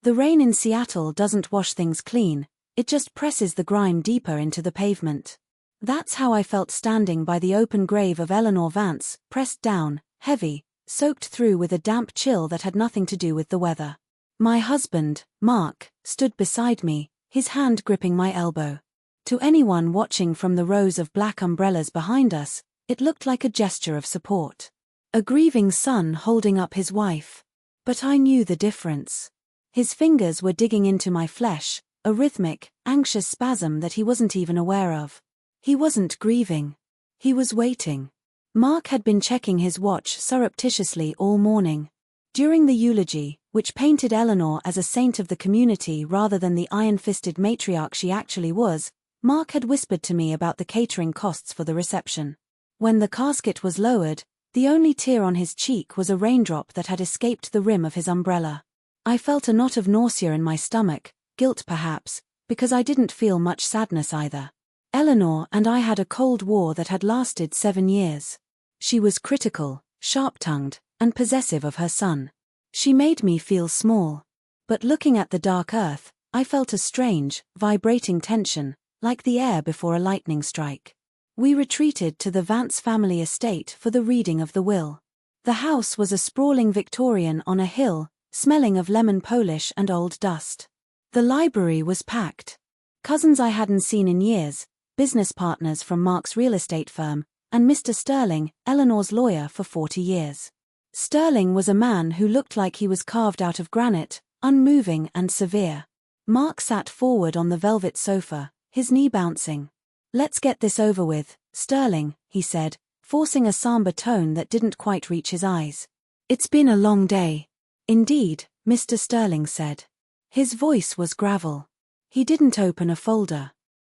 The rain in Seattle doesn't wash things clean, it just presses the grime deeper into the pavement. That's how I felt standing by the open grave of Eleanor Vance, pressed down, heavy, soaked through with a damp chill that had nothing to do with the weather. My husband, Mark, stood beside me, his hand gripping my elbow. To anyone watching from the rows of black umbrellas behind us, it looked like a gesture of support. A grieving son holding up his wife. But I knew the difference. His fingers were digging into my flesh, a rhythmic, anxious spasm that he wasn't even aware of. He wasn't grieving. He was waiting. Mark had been checking his watch surreptitiously all morning. During the eulogy, which painted Eleanor as a saint of the community rather than the iron-fisted matriarch she actually was, Mark had whispered to me about the catering costs for the reception. When the casket was lowered, the only tear on his cheek was a raindrop that had escaped the rim of his umbrella. I felt a knot of nausea in my stomach, guilt perhaps, because I didn't feel much sadness either. Eleanor and I had a cold war that had lasted 7 years. She was critical, sharp-tongued, and possessive of her son. She made me feel small. But looking at the dark earth, I felt a strange, vibrating tension, like the air before a lightning strike. We retreated to the Vance family estate for the reading of the will. The house was a sprawling Victorian on a hill, smelling of lemon polish and old dust. The library was packed. Cousins I hadn't seen in years, business partners from Mark's real estate firm, and Mr. Sterling, Eleanor's lawyer for 40 years. Sterling was a man who looked like he was carved out of granite, unmoving and severe. Mark sat forward on the velvet sofa, his knee bouncing. "Let's get this over with, Sterling," he said, forcing a somber tone that didn't quite reach his eyes. "It's been a long day." "Indeed," Mr. Sterling said. His voice was gravel. He didn't open a folder.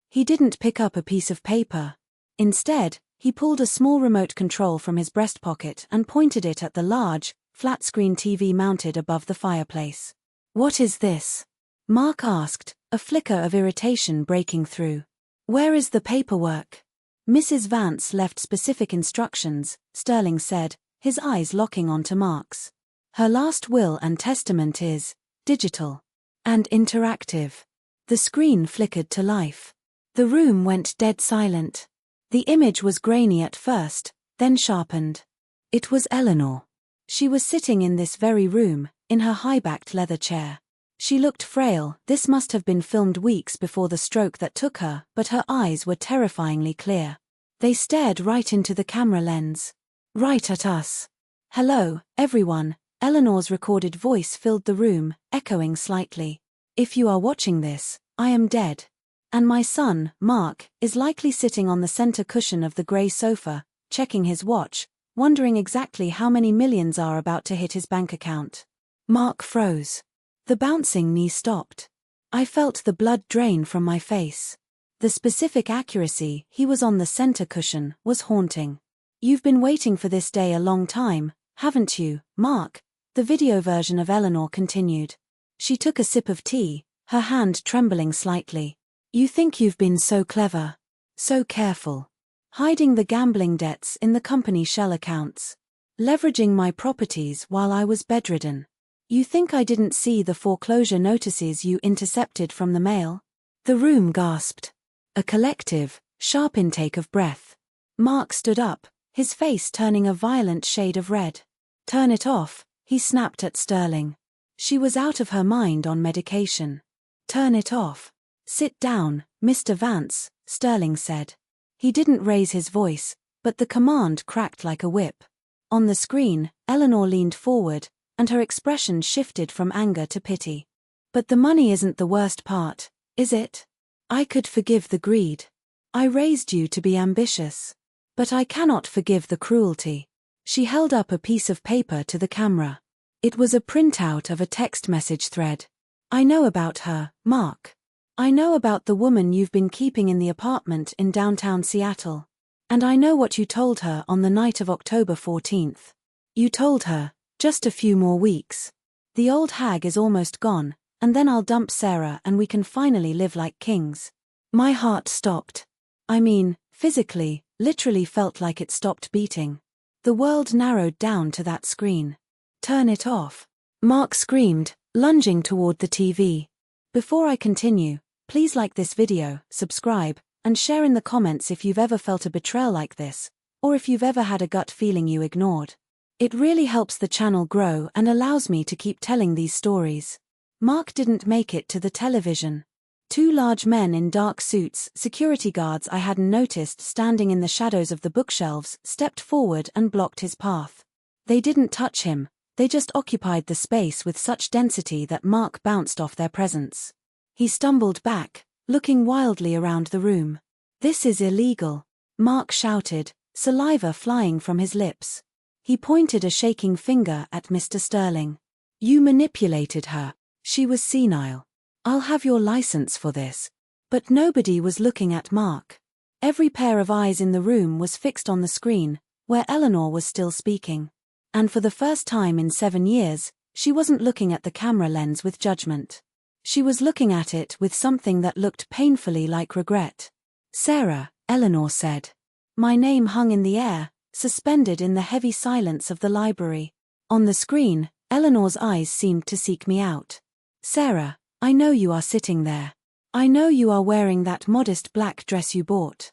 He didn't pick up a piece of paper. Instead, he pulled a small remote control from his breast pocket and pointed it at the large, flat-screen TV mounted above the fireplace. "What is this?" Mark asked, a flicker of irritation breaking through. "Where is the paperwork?" "Mrs. Vance left specific instructions," Sterling said, his eyes locking onto Mark's. "Her last will and testament is digital and interactive." The screen flickered to life. The room went dead silent. The image was grainy at first, then sharpened. It was Eleanor. She was sitting in this very room, in her high-backed leather chair. She looked frail. This must have been filmed weeks before the stroke that took her, but her eyes were terrifyingly clear. They stared right into the camera lens. Right at us. "Hello, everyone," Eleanor's recorded voice filled the room, echoing slightly. "If you are watching this, I am dead. And my son, Mark, is likely sitting on the center cushion of the grey sofa, checking his watch, wondering exactly how many millions are about to hit his bank account." Mark froze. The bouncing knee stopped. I felt the blood drain from my face. The specific accuracy, he was on the center cushion, was haunting. "You've been waiting for this day a long time, haven't you, Mark?" The video version of Eleanor continued. She took a sip of tea, her hand trembling slightly. "You think you've been so clever, so careful. Hiding the gambling debts in the company shell accounts. Leveraging my properties while I was bedridden. You think I didn't see the foreclosure notices you intercepted from the mail?" The room gasped. A collective, sharp intake of breath. Mark stood up, his face turning a violent shade of red. "Turn it off," he snapped at Sterling. She was out of her mind on medication. "Turn it off." "Sit down, Mr. Vance," Sterling said. He didn't raise his voice, but the command cracked like a whip. On the screen, Eleanor leaned forward, and her expression shifted from anger to pity. "But the money isn't the worst part, is it? I could forgive the greed. I raised you to be ambitious. But I cannot forgive the cruelty." She held up a piece of paper to the camera. It was a printout of a text message thread. "I know about her, Mark. I know about the woman you've been keeping in the apartment in downtown Seattle. And I know what you told her on the night of October 14th. You told her, just a few more weeks. The old hag is almost gone, and then I'll dump Sarah and we can finally live like kings." My heart stopped. I mean, physically, literally felt like it stopped beating. The world narrowed down to that screen. "Turn it off," Mark screamed, lunging toward the TV. Before I continue, please like this video, subscribe, and share in the comments if you've ever felt a betrayal like this, or if you've ever had a gut feeling you ignored. It really helps the channel grow and allows me to keep telling these stories. Mark didn't make it to the television. Two large men in dark suits, security guards I hadn't noticed standing in the shadows of the bookshelves, stepped forward and blocked his path. They didn't touch him, they just occupied the space with such density that Mark bounced off their presence. He stumbled back, looking wildly around the room. "This is illegal," Mark shouted, saliva flying from his lips. He pointed a shaking finger at Mr. Sterling. "You manipulated her. She was senile. I'll have your license for this." But nobody was looking at Mark. Every pair of eyes in the room was fixed on the screen, where Eleanor was still speaking. And for the first time in 7 years, she wasn't looking at the camera lens with judgment. She was looking at it with something that looked painfully like regret. "Sarah," Eleanor said. My name hung in the air, suspended in the heavy silence of the library. On the screen, Eleanor's eyes seemed to seek me out. "Sarah, I know you are sitting there. I know you are wearing that modest black dress you bought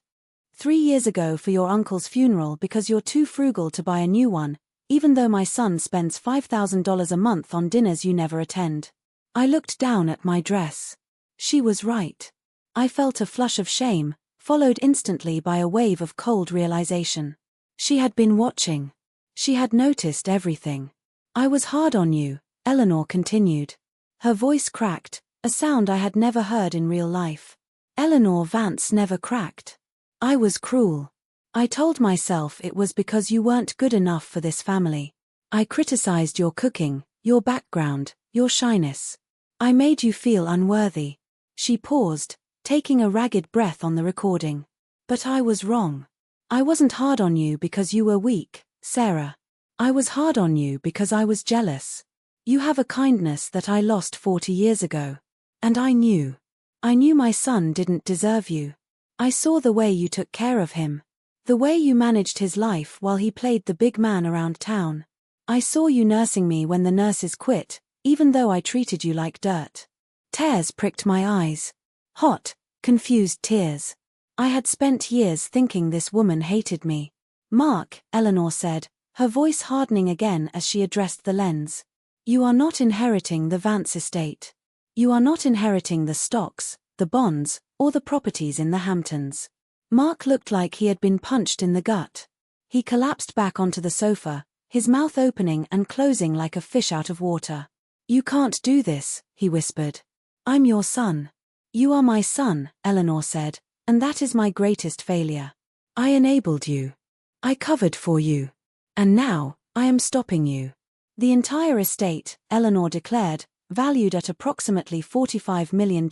3 years ago for your uncle's funeral because you're too frugal to buy a new one, even though my son spends $5,000 a month on dinners you never attend." I looked down at my dress. She was right. I felt a flush of shame, followed instantly by a wave of cold realization. She had been watching. She had noticed everything. "I was hard on you," Eleanor continued. Her voice cracked, a sound I had never heard in real life. Eleanor Vance never cracked. "I was cruel. I told myself it was because you weren't good enough for this family. I criticized your cooking, your background, your shyness. I made you feel unworthy." She paused, taking a ragged breath on the recording. "But I was wrong. I wasn't hard on you because you were weak, Sarah. I was hard on you because I was jealous. You have a kindness that I lost 40 years ago. And I knew. I knew my son didn't deserve you. I saw the way you took care of him. The way you managed his life while he played the big man around town. I saw you nursing me when the nurses quit, even though I treated you like dirt." Tears pricked my eyes. Hot, confused tears. I had spent years thinking this woman hated me. "Mark," Eleanor said, her voice hardening again as she addressed the lens. "You are not inheriting the Vance estate. You are not inheriting the stocks, the bonds, or the properties in the Hamptons." Mark looked like he had been punched in the gut. He collapsed back onto the sofa, his mouth opening and closing like a fish out of water. "You can't do this," he whispered. "I'm your son." "You are my son," Eleanor said, "and that is my greatest failure. I enabled you. I covered for you. And now, I am stopping you." The entire estate, Eleanor declared, valued at approximately $45 million,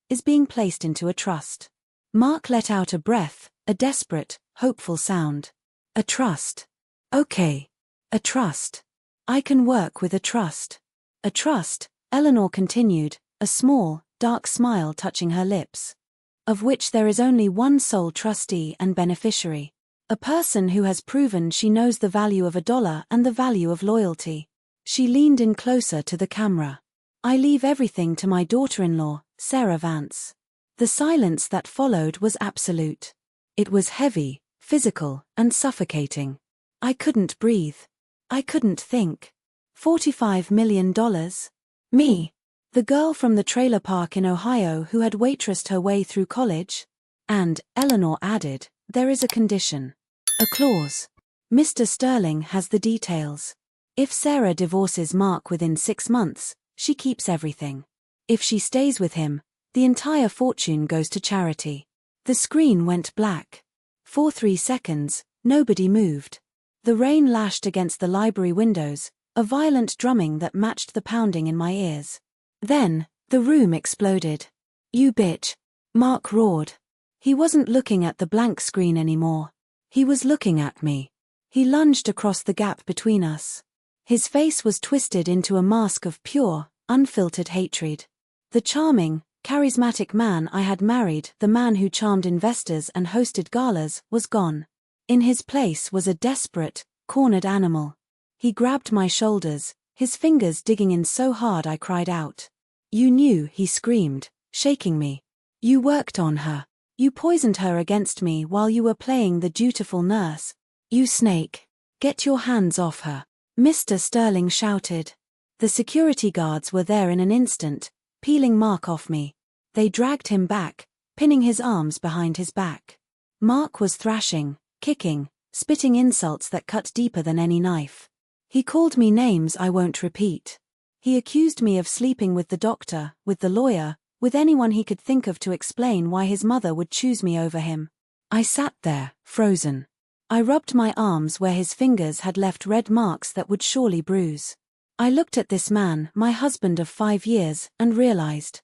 is being placed into a trust. Mark let out a breath, a desperate, hopeful sound. "A trust. Okay. A trust. I can work with a trust." "A trust," Eleanor continued, a small, dark smile touching her lips. "Of which there is only one sole trustee and beneficiary. A person who has proven she knows the value of a dollar and the value of loyalty." She leaned in closer to the camera. "I leave everything to my daughter-in-law, Sarah Vance." The silence that followed was absolute. It was heavy, physical, and suffocating. I couldn't breathe. I couldn't think. $45 million? Me? The girl from the trailer park in Ohio who had waitressed her way through college? And, Eleanor added, there is a condition. A clause. Mr. Sterling has the details. If Sarah divorces Mark within 6 months, she keeps everything. If she stays with him, the entire fortune goes to charity. The screen went black. For 3 seconds, nobody moved. The rain lashed against the library windows, a violent drumming that matched the pounding in my ears. Then, the room exploded. "You bitch!" Mark roared. He wasn't looking at the blank screen anymore. He was looking at me. He lunged across the gap between us. His face was twisted into a mask of pure, unfiltered hatred. The charming, charismatic man I had married, the man who charmed investors and hosted galas, was gone. In his place was a desperate, cornered animal. He grabbed my shoulders, his fingers digging in so hard I cried out. You knew, he screamed, shaking me. You worked on her. You poisoned her against me while you were playing the dutiful nurse. You snake. Get your hands off her. Mr. Sterling shouted. The security guards were there in an instant, peeling Mark off me. They dragged him back, pinning his arms behind his back. Mark was thrashing, kicking, spitting insults that cut deeper than any knife. He called me names I won't repeat. He accused me of sleeping with the doctor, with the lawyer, with anyone he could think of to explain why his mother would choose me over him. I sat there, frozen. I rubbed my arms where his fingers had left red marks that would surely bruise. I looked at this man, my husband of 5 years, and realized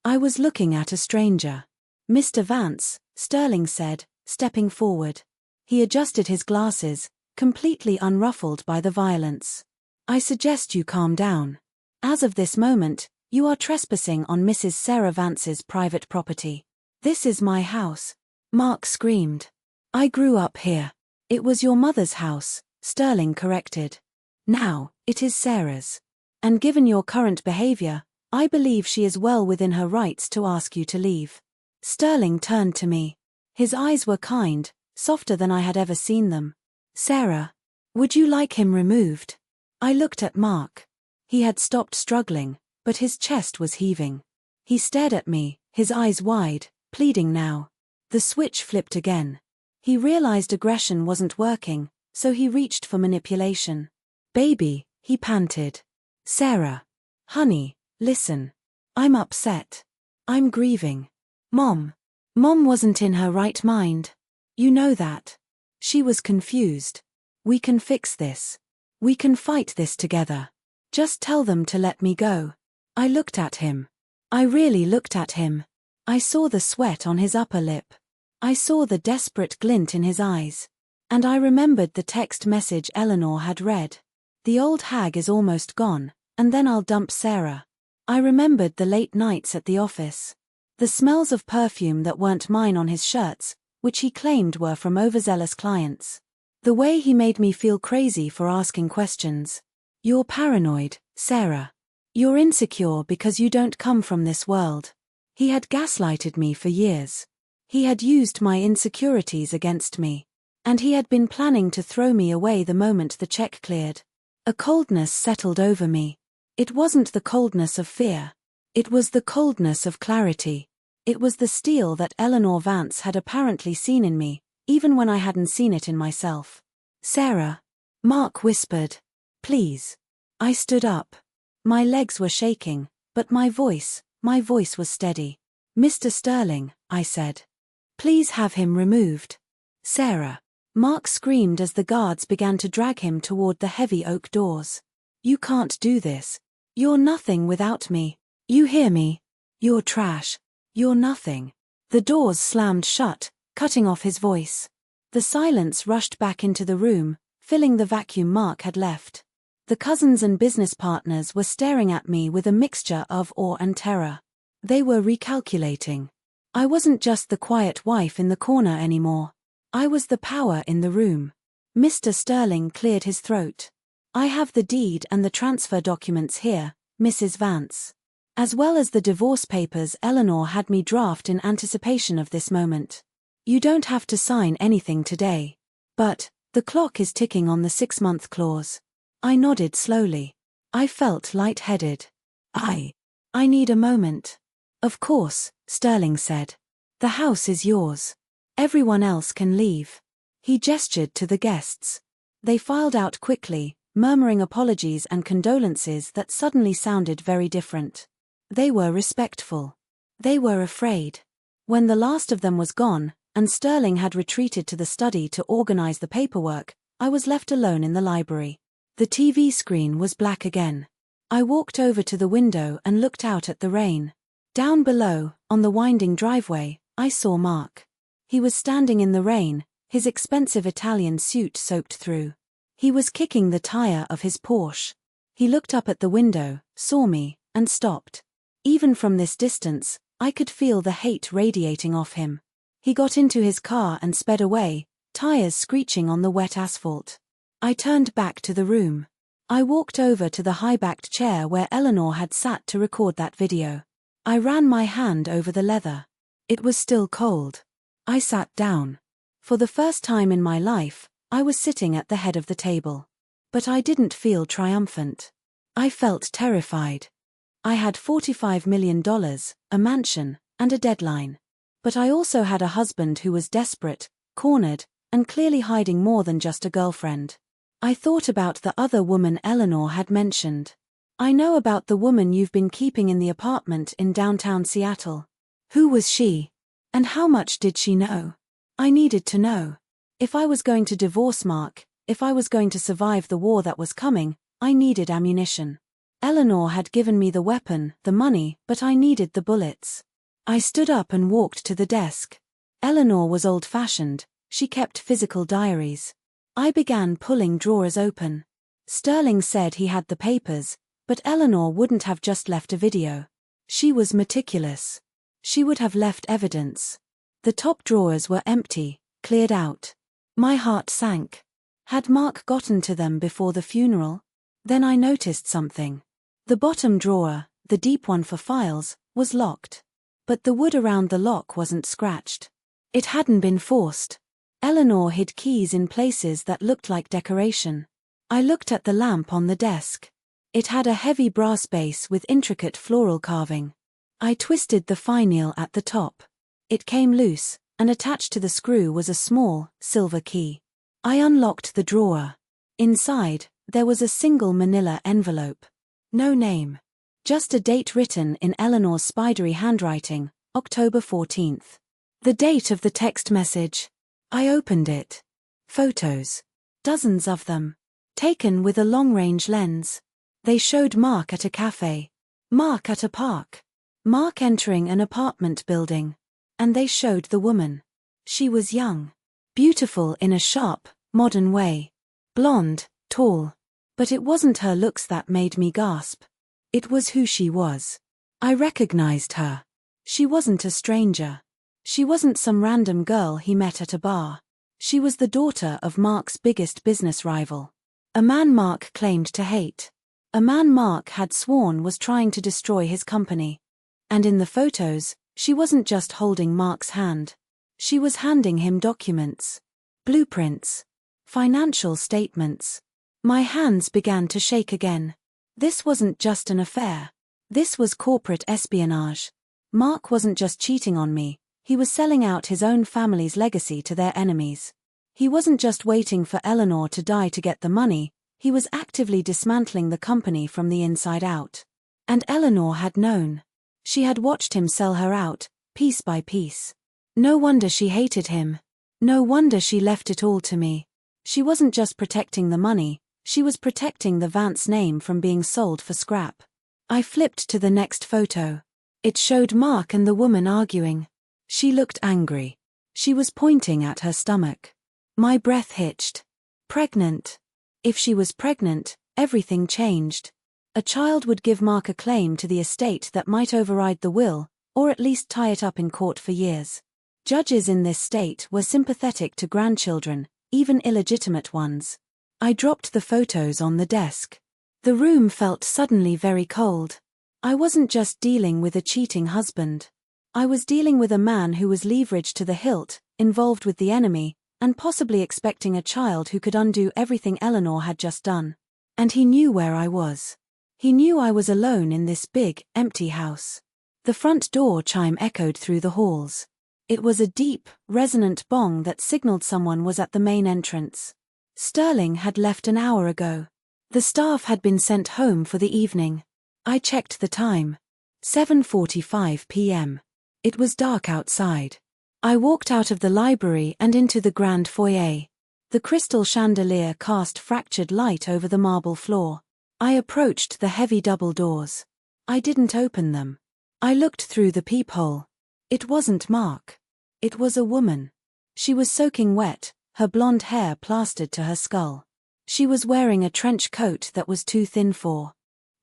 I was looking at a stranger. Mr. Vance, Sterling said, stepping forward. He adjusted his glasses, completely unruffled by the violence. I suggest you calm down. As of this moment, you are trespassing on Mrs. Sarah Vance's private property. This is my house. Mark screamed. I grew up here. It was your mother's house, Sterling corrected. Now, it is Sarah's. And given your current behavior, I believe she is well within her rights to ask you to leave. Sterling turned to me. His eyes were kind, softer than I had ever seen them. Sarah, would you like him removed? I looked at Mark. He had stopped struggling, but his chest was heaving. He stared at me, his eyes wide, pleading now. The switch flipped again. He realized aggression wasn't working, so he reached for manipulation. Baby, he panted. Sarah. Honey, listen. I'm upset. I'm grieving. Mom. Mom wasn't in her right mind. You know that. She was confused. We can fix this. We can fight this together. Just tell them to let me go. I looked at him. I really looked at him. I saw the sweat on his upper lip. I saw the desperate glint in his eyes. And I remembered the text message Eleanor had read. The old hag is almost gone, and then I'll dump Sarah. I remembered the late nights at the office. The smells of perfume that weren't mine on his shirts, which he claimed were from overzealous clients. The way he made me feel crazy for asking questions. You're paranoid, Sarah. You're insecure because you don't come from this world. He had gaslighted me for years. He had used my insecurities against me. And he had been planning to throw me away the moment the check cleared. A coldness settled over me. It wasn't the coldness of fear. It was the coldness of clarity. It was the steel that Eleanor Vance had apparently seen in me, even when I hadn't seen it in myself. Sarah. Mark whispered. Please. I stood up. My legs were shaking, but my voice was steady. Mr. Sterling, I said. Please have him removed. Sarah. Mark screamed as the guards began to drag him toward the heavy oak doors. You can't do this. You're nothing without me. You hear me? You're trash. You're nothing. The doors slammed shut, cutting off his voice. The silence rushed back into the room, filling the vacuum Mark had left. The cousins and business partners were staring at me with a mixture of awe and terror. They were recalculating. I wasn't just the quiet wife in the corner anymore. I was the power in the room. Mr. Sterling cleared his throat. I have the deed and the transfer documents here, Mrs. Vance. As well as the divorce papers Eleanor had me draft in anticipation of this moment. You don't have to sign anything today. But, the clock is ticking on the 6-month clause. I nodded slowly. I felt lightheaded. I need a moment. Of course, Sterling said. The house is yours. Everyone else can leave. He gestured to the guests. They filed out quickly, murmuring apologies and condolences that suddenly sounded very different. They were respectful. They were afraid. When the last of them was gone, and Sterling had retreated to the study to organize the paperwork, I was left alone in the library. The TV screen was black again. I walked over to the window and looked out at the rain. Down below, on the winding driveway, I saw Mark. He was standing in the rain, his expensive Italian suit soaked through. He was kicking the tire of his Porsche. He looked up at the window, saw me, and stopped. Even from this distance, I could feel the hate radiating off him. He got into his car and sped away, tires screeching on the wet asphalt. I turned back to the room. I walked over to the high-backed chair where Eleanor had sat to record that video. I ran my hand over the leather. It was still cold. I sat down. For the first time in my life, I was sitting at the head of the table. But I didn't feel triumphant. I felt terrified. I had $45 million, a mansion, and a deadline. But I also had a husband who was desperate, cornered, and clearly hiding more than just a girlfriend. I thought about the other woman Eleanor had mentioned. I know about the woman you've been keeping in the apartment in downtown Seattle. Who was she? And how much did she know? I needed to know. If I was going to divorce Mark, if I was going to survive the war that was coming, I needed ammunition. Eleanor had given me the weapon, the money, but I needed the bullets. I stood up and walked to the desk. Eleanor was old-fashioned. She kept physical diaries. I began pulling drawers open. Sterling said he had the papers, but Eleanor wouldn't have just left a video. She was meticulous. She would have left evidence. The top drawers were empty, cleared out. My heart sank. Had Mark gotten to them before the funeral? Then I noticed something. The bottom drawer, the deep one for files, was locked. But the wood around the lock wasn't scratched. It hadn't been forced. Eleanor hid keys in places that looked like decoration. I looked at the lamp on the desk. It had a heavy brass base with intricate floral carving. I twisted the finial at the top. It came loose, and attached to the screw was a small, silver key. I unlocked the drawer. Inside, there was a single manila envelope. No name. Just a date written in Eleanor's spidery handwriting, October 14th. The date of the text message. I opened it. Photos. Dozens of them. Taken with a long-range lens. They showed Mark at a cafe. Mark at a park. Mark entering an apartment building. And they showed the woman. She was young. Beautiful in a sharp, modern way. Blonde, tall. But it wasn't her looks that made me gasp. It was who she was. I recognized her. She wasn't a stranger. She wasn't some random girl he met at a bar. She was the daughter of Mark's biggest business rival. A man Mark claimed to hate. A man Mark had sworn was trying to destroy his company. And in the photos, she wasn't just holding Mark's hand. She was handing him documents. Blueprints. Financial statements. My hands began to shake again. This wasn't just an affair. This was corporate espionage. Mark wasn't just cheating on me, he was selling out his own family's legacy to their enemies. He wasn't just waiting for Eleanor to die to get the money, he was actively dismantling the company from the inside out. And Eleanor had known. She had watched him sell her out, piece by piece. No wonder she hated him. No wonder she left it all to me. She wasn't just protecting the money, she was protecting the Vance name from being sold for scrap. I flipped to the next photo. It showed Mark and the woman arguing. She looked angry. She was pointing at her stomach. My breath hitched. Pregnant. If she was pregnant, everything changed. A child would give Mark a claim to the estate that might override the will, or at least tie it up in court for years. Judges in this state were sympathetic to grandchildren, even illegitimate ones. I dropped the photos on the desk. The room felt suddenly very cold. I wasn't just dealing with a cheating husband. I was dealing with a man who was leveraged to the hilt, involved with the enemy, and possibly expecting a child who could undo everything Eleanor had just done. And he knew where I was. He knew I was alone in this big, empty house. The front door chime echoed through the halls. It was a deep, resonant bong that signaled someone was at the main entrance. Sterling had left an hour ago. The staff had been sent home for the evening. I checked the time. 7:45 p.m. It was dark outside. I walked out of the library and into the grand foyer. The crystal chandelier cast fractured light over the marble floor. I approached the heavy double doors. I didn't open them. I looked through the peephole. It wasn't Mark. It was a woman. She was soaking wet, her blonde hair plastered to her skull. She was wearing a trench coat that was too thin for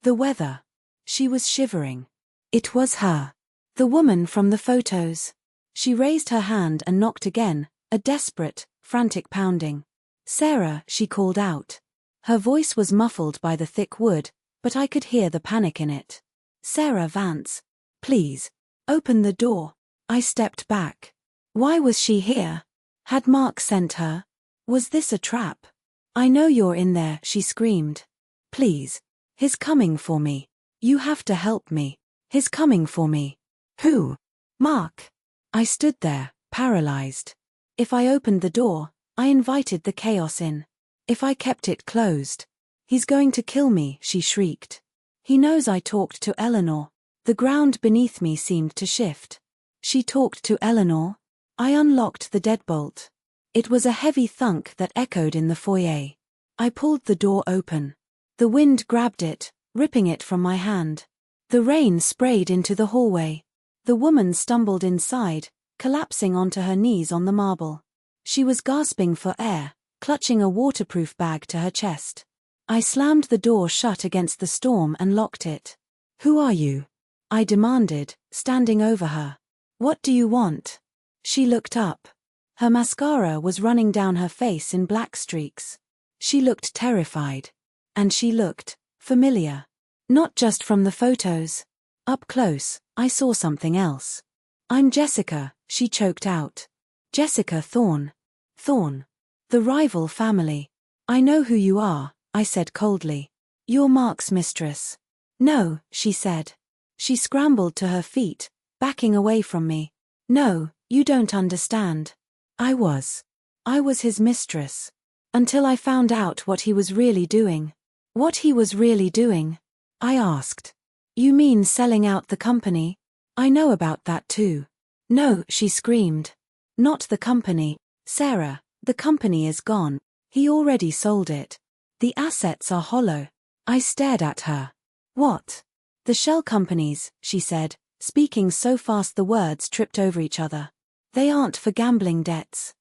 the weather. She was shivering. It was her. The woman from the photos. She raised her hand and knocked again, a desperate, frantic pounding. "Sarah," she called out. Her voice was muffled by the thick wood, but I could hear the panic in it. Sarah Vance. Please. Open the door. I stepped back. Why was she here? Had Mark sent her? Was this a trap? I know you're in there, she screamed. Please. He's coming for me. You have to help me. He's coming for me. Who? Mark. I stood there, paralyzed. If I opened the door, I invited the chaos in. If I kept it closed, he's going to kill me, she shrieked. He knows I talked to Eleanor. The ground beneath me seemed to shift. She talked to Eleanor? I unlocked the deadbolt. It was a heavy thunk that echoed in the foyer. I pulled the door open. The wind grabbed it, ripping it from my hand. The rain sprayed into the hallway. The woman stumbled inside, collapsing onto her knees on the marble. She was gasping for air, clutching a waterproof bag to her chest. I slammed the door shut against the storm and locked it. Who are you? I demanded, standing over her. What do you want? She looked up. Her mascara was running down her face in black streaks. She looked terrified. And she looked familiar. Not just from the photos. Up close, I saw something else. I'm Jessica, she choked out. Jessica Thorne. Thorne. The rival family. I know who you are, I said coldly. You're Mark's mistress. No, she said. She scrambled to her feet, backing away from me. No, you don't understand. I was his mistress. Until I found out what he was really doing. What he was really doing? I asked. You mean selling out the company? I know about that too. No, she screamed. Not the company. Sarah, the company is gone. He already sold it. The assets are hollow. I stared at her. What? The shell companies, she said, speaking so fast the words tripped over each other. They aren't for gambling debts.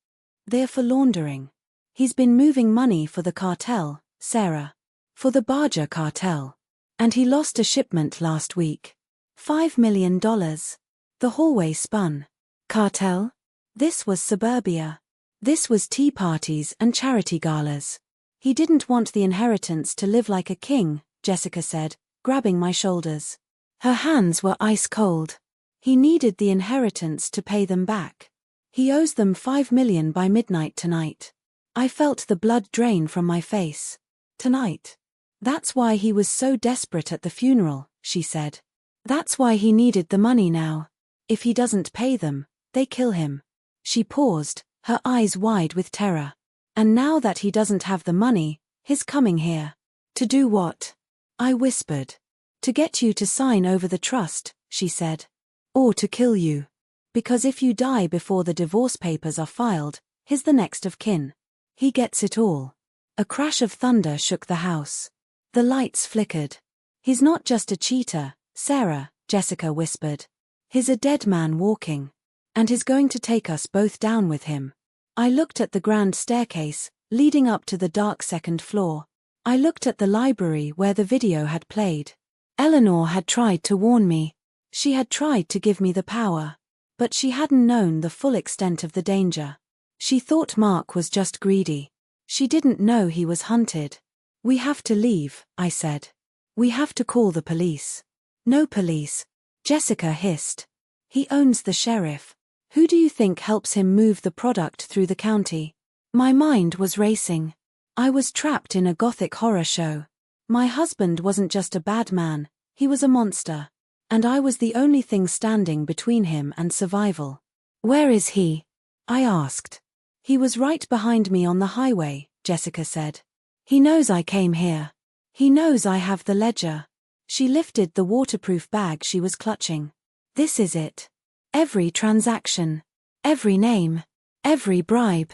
They're for laundering. He's been moving money for the cartel, Sarah. For the Barger cartel. And he lost a shipment last week. $5 million. The hallway spun. Cartel? This was suburbia. This was tea parties and charity galas. He didn't want the inheritance to live like a king, Jessica said, grabbing my shoulders. Her hands were ice cold. He needed the inheritance to pay them back. He owes them $5 million by midnight tonight. I felt the blood drain from my face. Tonight. That's why he was so desperate at the funeral, she said. That's why he needed the money now. If he doesn't pay them, they kill him. She paused, her eyes wide with terror. And now that he doesn't have the money, he's coming here. To do what? I whispered. To get you to sign over the trust, she said. Or to kill you. Because if you die before the divorce papers are filed, he's the next of kin. He gets it all. A crash of thunder shook the house. The lights flickered. He's not just a cheater, Sarah, Jessica whispered. He's a dead man walking. And he's going to take us both down with him. I looked at the grand staircase, leading up to the dark second floor. I looked at the library where the video had played. Eleanor had tried to warn me. She had tried to give me the power. But she hadn't known the full extent of the danger. She thought Mark was just greedy. She didn't know he was hunted. We have to leave, I said. We have to call the police. No police. Jessica hissed. He owns the sheriff. Who do you think helps him move the product through the county? My mind was racing. I was trapped in a gothic horror show. My husband wasn't just a bad man, he was a monster. And I was the only thing standing between him and survival. Where is he? I asked. He was right behind me on the highway, Jessica said. He knows I came here. He knows I have the ledger. She lifted the waterproof bag she was clutching. This is it. Every transaction. Every name. Every bribe.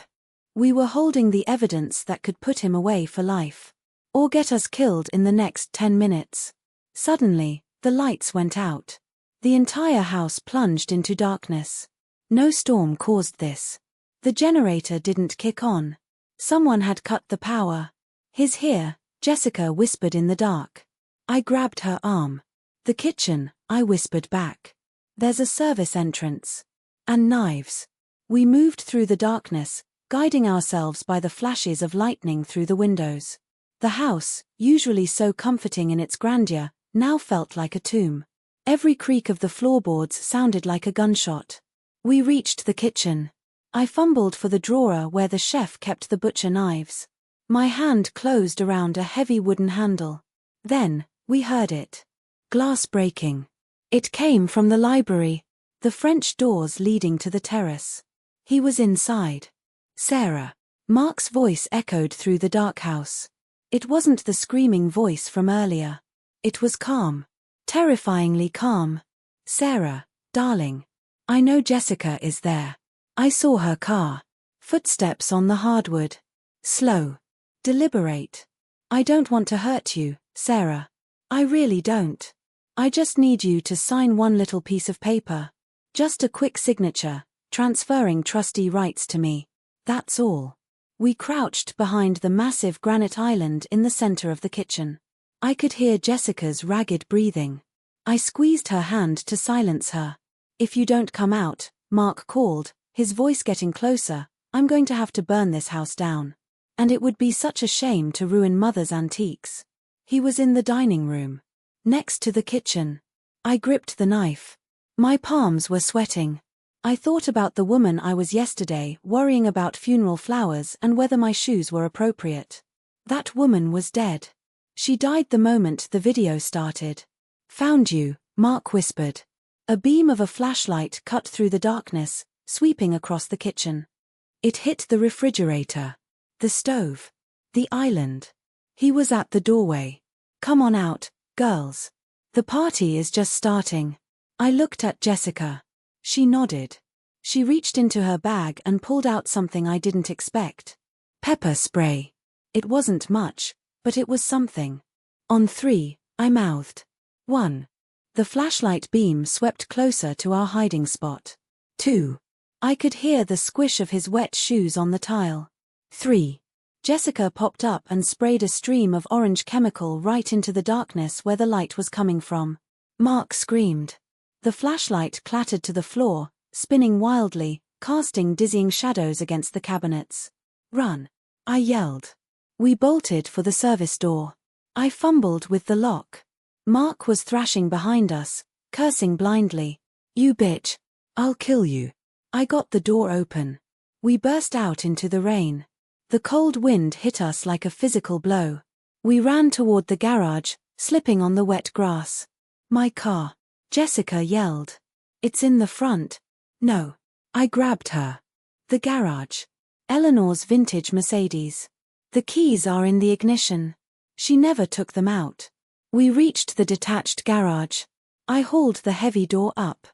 We were holding the evidence that could put him away for life. Or get us killed in the next 10 minutes. Suddenly, the lights went out. The entire house plunged into darkness. No storm caused this. The generator didn't kick on. Someone had cut the power. He's here, Jessica whispered in the dark. I grabbed her arm. The kitchen, I whispered back. There's a service entrance. And knives. We moved through the darkness, guiding ourselves by the flashes of lightning through the windows. The house, usually so comforting in its grandeur, now felt like a tomb. Every creak of the floorboards sounded like a gunshot. We reached the kitchen. I fumbled for the drawer where the chef kept the butcher knives. My hand closed around a heavy wooden handle. Then, we heard it. Glass breaking. It came from the library, the French doors leading to the terrace. He was inside. Sarah. Mark's voice echoed through the dark house. It wasn't the screaming voice from earlier. It was calm. Terrifyingly calm. Sarah, darling. I know Jessica is there. I saw her car. Footsteps on the hardwood. Slow. Deliberate. I don't want to hurt you, Sarah. I really don't. I just need you to sign one little piece of paper. Just a quick signature, transferring trustee rights to me. That's all. We crouched behind the massive granite island in the center of the kitchen. I could hear Jessica's ragged breathing. I squeezed her hand to silence her. If you don't come out, Mark called, his voice getting closer, I'm going to have to burn this house down. And it would be such a shame to ruin Mother's antiques. He was in the dining room. Next to the kitchen. I gripped the knife. My palms were sweating. I thought about the woman I was yesterday, worrying about funeral flowers and whether my shoes were appropriate. That woman was dead. She died the moment the video started. Found you, Mark whispered. A beam of a flashlight cut through the darkness, sweeping across the kitchen. It hit the refrigerator, the stove, the island. He was at the doorway. Come on out, girls. The party is just starting. I looked at Jessica. She nodded. She reached into her bag and pulled out something I didn't expect. Pepper spray. It wasn't much, but it was something. On 3, I mouthed. 1. The flashlight beam swept closer to our hiding spot. 2. I could hear the squish of his wet shoes on the tile. 3. Jessica popped up and sprayed a stream of orange chemical right into the darkness where the light was coming from. Mark screamed. The flashlight clattered to the floor, spinning wildly, casting dizzying shadows against the cabinets. Run! I yelled. We bolted for the service door. I fumbled with the lock. Mark was thrashing behind us, cursing blindly. You bitch! I'll kill you. I got the door open. We burst out into the rain. The cold wind hit us like a physical blow. We ran toward the garage, slipping on the wet grass. My car. Jessica yelled. It's in the front. No. I grabbed her. The garage. Eleanor's vintage Mercedes. The keys are in the ignition. She never took them out. We reached the detached garage. I hauled the heavy door up.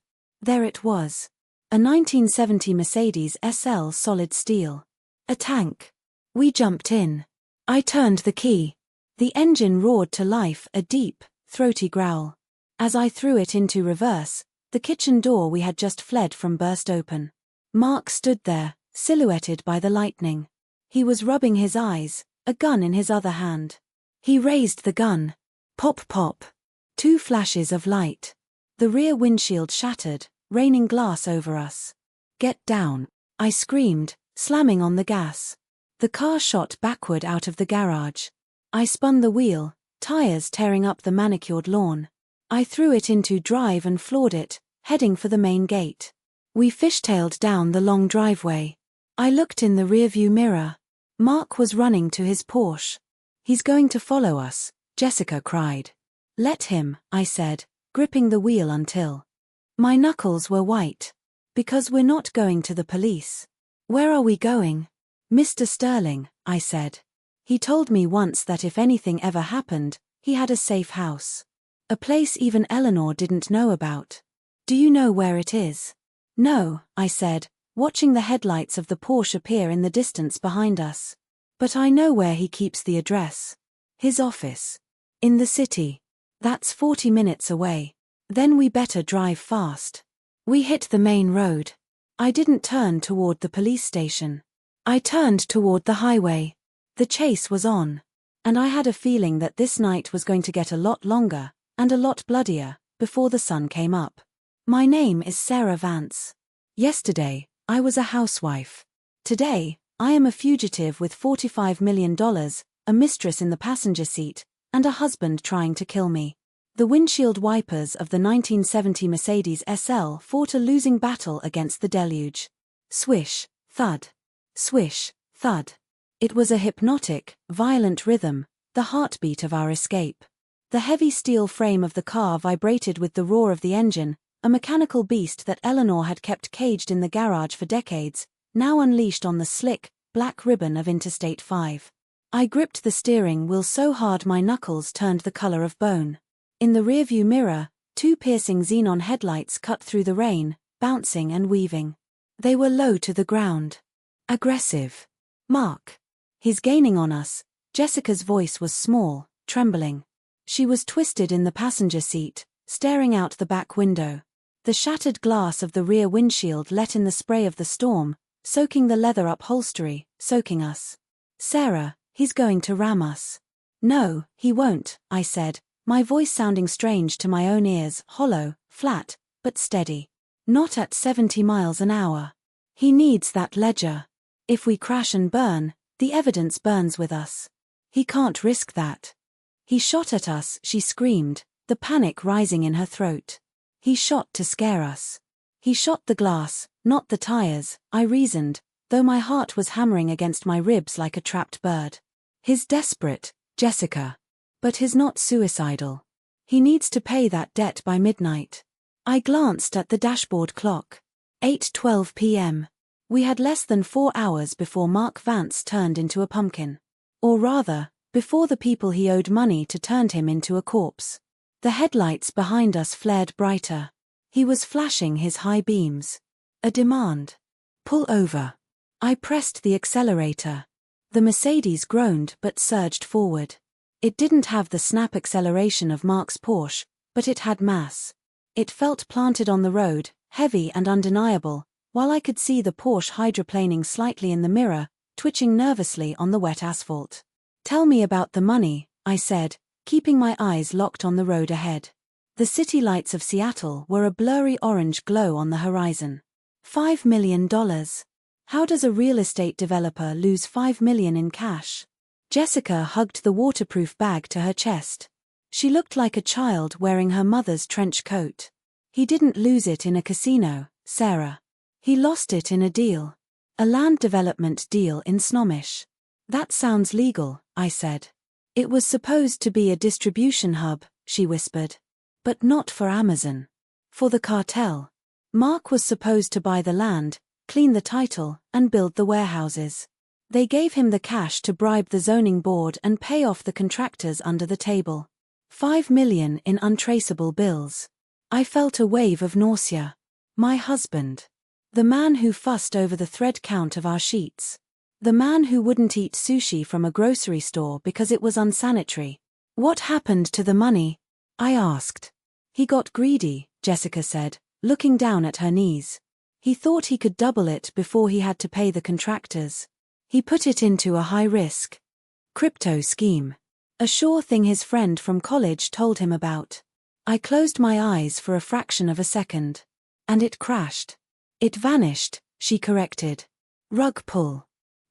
There it was. A 1970 Mercedes SL solid steel. A tank. We jumped in. I turned the key. The engine roared to life, a deep, throaty growl. As I threw it into reverse, the kitchen door we had just fled from burst open. Mark stood there, silhouetted by the lightning. He was rubbing his eyes, a gun in his other hand. He raised the gun. Pop pop. 2 flashes of light. The rear windshield shattered, raining glass over us. Get down, I screamed, slamming on the gas. The car shot backward out of the garage. I spun the wheel, tires tearing up the manicured lawn. I threw it into drive and floored it, heading for the main gate. We fishtailed down the long driveway. I looked in the rearview mirror. Mark was running to his Porsche. He's going to follow us, Jessica cried. Let him, I said, gripping the wheel until my knuckles were white. Because we're not going to the police. Where are we going? Mr. Sterling, I said. He told me once that if anything ever happened, he had a safe house. A place even Eleanor didn't know about. Do you know where it is? No, I said, watching the headlights of the Porsche appear in the distance behind us. But I know where he keeps the address. His office. In the city. That's 40 minutes away. Then we better drive fast. We hit the main road. I didn't turn toward the police station. I turned toward the highway. The chase was on. And I had a feeling that this night was going to get a lot longer, and a lot bloodier, before the sun came up. My name is Sarah Vance. Yesterday, I was a housewife. Today, I am a fugitive with $45 million, a mistress in the passenger seat, and a husband trying to kill me. The windshield wipers of the 1970 Mercedes SL fought a losing battle against the deluge. Swish, thud. Swish, thud. It was a hypnotic, violent rhythm, the heartbeat of our escape. The heavy steel frame of the car vibrated with the roar of the engine, a mechanical beast that Eleanor had kept caged in the garage for decades, now unleashed on the slick, black ribbon of Interstate 5. I gripped the steering wheel so hard my knuckles turned the color of bone. In the rearview mirror, two piercing xenon headlights cut through the rain, bouncing and weaving. They were low to the ground. Aggressive. Mark. He's gaining on us. Jessica's voice was small, trembling. She was twisted in the passenger seat, staring out the back window. The shattered glass of the rear windshield let in the spray of the storm, soaking the leather upholstery, soaking us. Sarah, he's going to ram us. No, he won't, I said, my voice sounding strange to my own ears, hollow, flat, but steady. Not at 70 miles an hour. He needs that ledger. If we crash and burn, the evidence burns with us. He can't risk that. He shot at us, she screamed, the panic rising in her throat. He shot to scare us. He shot the glass, not the tires, I reasoned, though my heart was hammering against my ribs like a trapped bird. He's desperate, Jessica. But he's not suicidal. He needs to pay that debt by midnight. I glanced at the dashboard clock. 8:12 p.m. We had less than 4 hours before Mark Vance turned into a pumpkin. Or rather, before the people he owed money to turned him into a corpse. The headlights behind us flared brighter. He was flashing his high beams. A demand. Pull over. I pressed the accelerator. The Mercedes groaned but surged forward. It didn't have the snap acceleration of Mark's Porsche, but it had mass. It felt planted on the road, heavy and undeniable, while I could see the Porsche hydroplaning slightly in the mirror, twitching nervously on the wet asphalt. Tell me about the money, I said, keeping my eyes locked on the road ahead. The city lights of Seattle were a blurry orange glow on the horizon. $5 million. How does a real estate developer lose $5 million in cash? Jessica hugged the waterproof bag to her chest. She looked like a child wearing her mother's trench coat. He didn't lose it in a casino, Sarah. He lost it in a deal. A land development deal in Snohomish. That sounds legal, I said. It was supposed to be a distribution hub, she whispered. But not for Amazon. For the cartel. Mark was supposed to buy the land, clean the title, and build the warehouses. They gave him the cash to bribe the zoning board and pay off the contractors under the table. $5 million in untraceable bills. I felt a wave of nausea. My husband. The man who fussed over the thread count of our sheets. The man who wouldn't eat sushi from a grocery store because it was unsanitary. What happened to the money? I asked. He got greedy, Jessica said, looking down at her knees. He thought he could double it before he had to pay the contractors. He put it into a high-risk crypto scheme. A sure thing his friend from college told him about. I closed my eyes for a fraction of a second. And it crashed. It vanished, she corrected. Rug pull.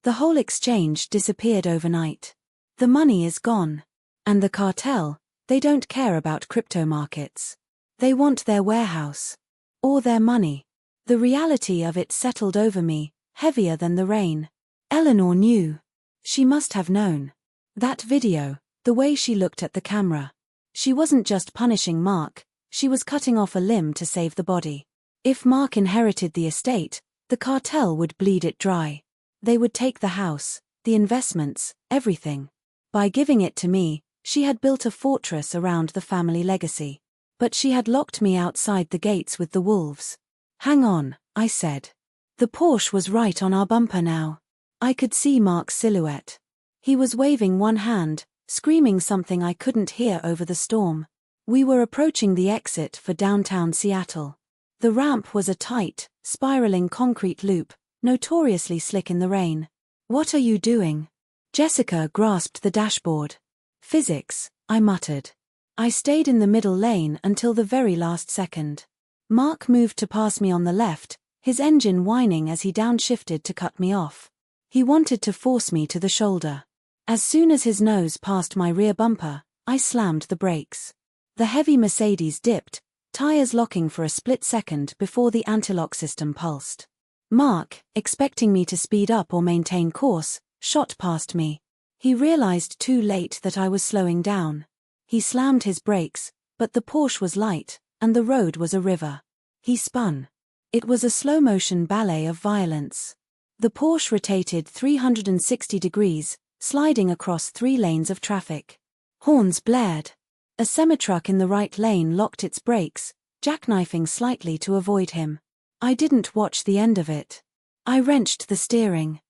The whole exchange disappeared overnight. The money is gone. And the cartel, they don't care about crypto markets. They want their warehouse. Or their money. The reality of it settled over me, heavier than the rain. Eleanor knew. She must have known. That video, the way she looked at the camera. She wasn't just punishing Mark, she was cutting off a limb to save the body. If Mark inherited the estate, the cartel would bleed it dry. They would take the house, the investments, everything. By giving it to me, she had built a fortress around the family legacy. But she had locked me outside the gates with the wolves. Hang on, I said. The Porsche was right on our bumper now. I could see Mark's silhouette. He was waving one hand, screaming something I couldn't hear over the storm. We were approaching the exit for downtown Seattle. The ramp was a tight, spiraling concrete loop, notoriously slick in the rain. What are you doing? Jessica grasped the dashboard. Physics, I muttered. I stayed in the middle lane until the very last second. Mark moved to pass me on the left, his engine whining as he downshifted to cut me off. He wanted to force me to the shoulder. As soon as his nose passed my rear bumper, I slammed the brakes. The heavy Mercedes dipped, tires locking for a split second before the anti-lock system pulsed. Mark, expecting me to speed up or maintain course, shot past me. He realized too late that I was slowing down. He slammed his brakes, but the Porsche was light, and the road was a river. He spun. It was a slow-motion ballet of violence. The Porsche rotated 360 degrees, sliding across 3 lanes of traffic. Horns blared. A semi-truck in the right lane locked its brakes, jackknifing slightly to avoid him. I didn't watch the end of it. I wrenched the steering.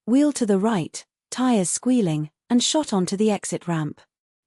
Wheel to the right, tires squealing, and shot onto the exit ramp.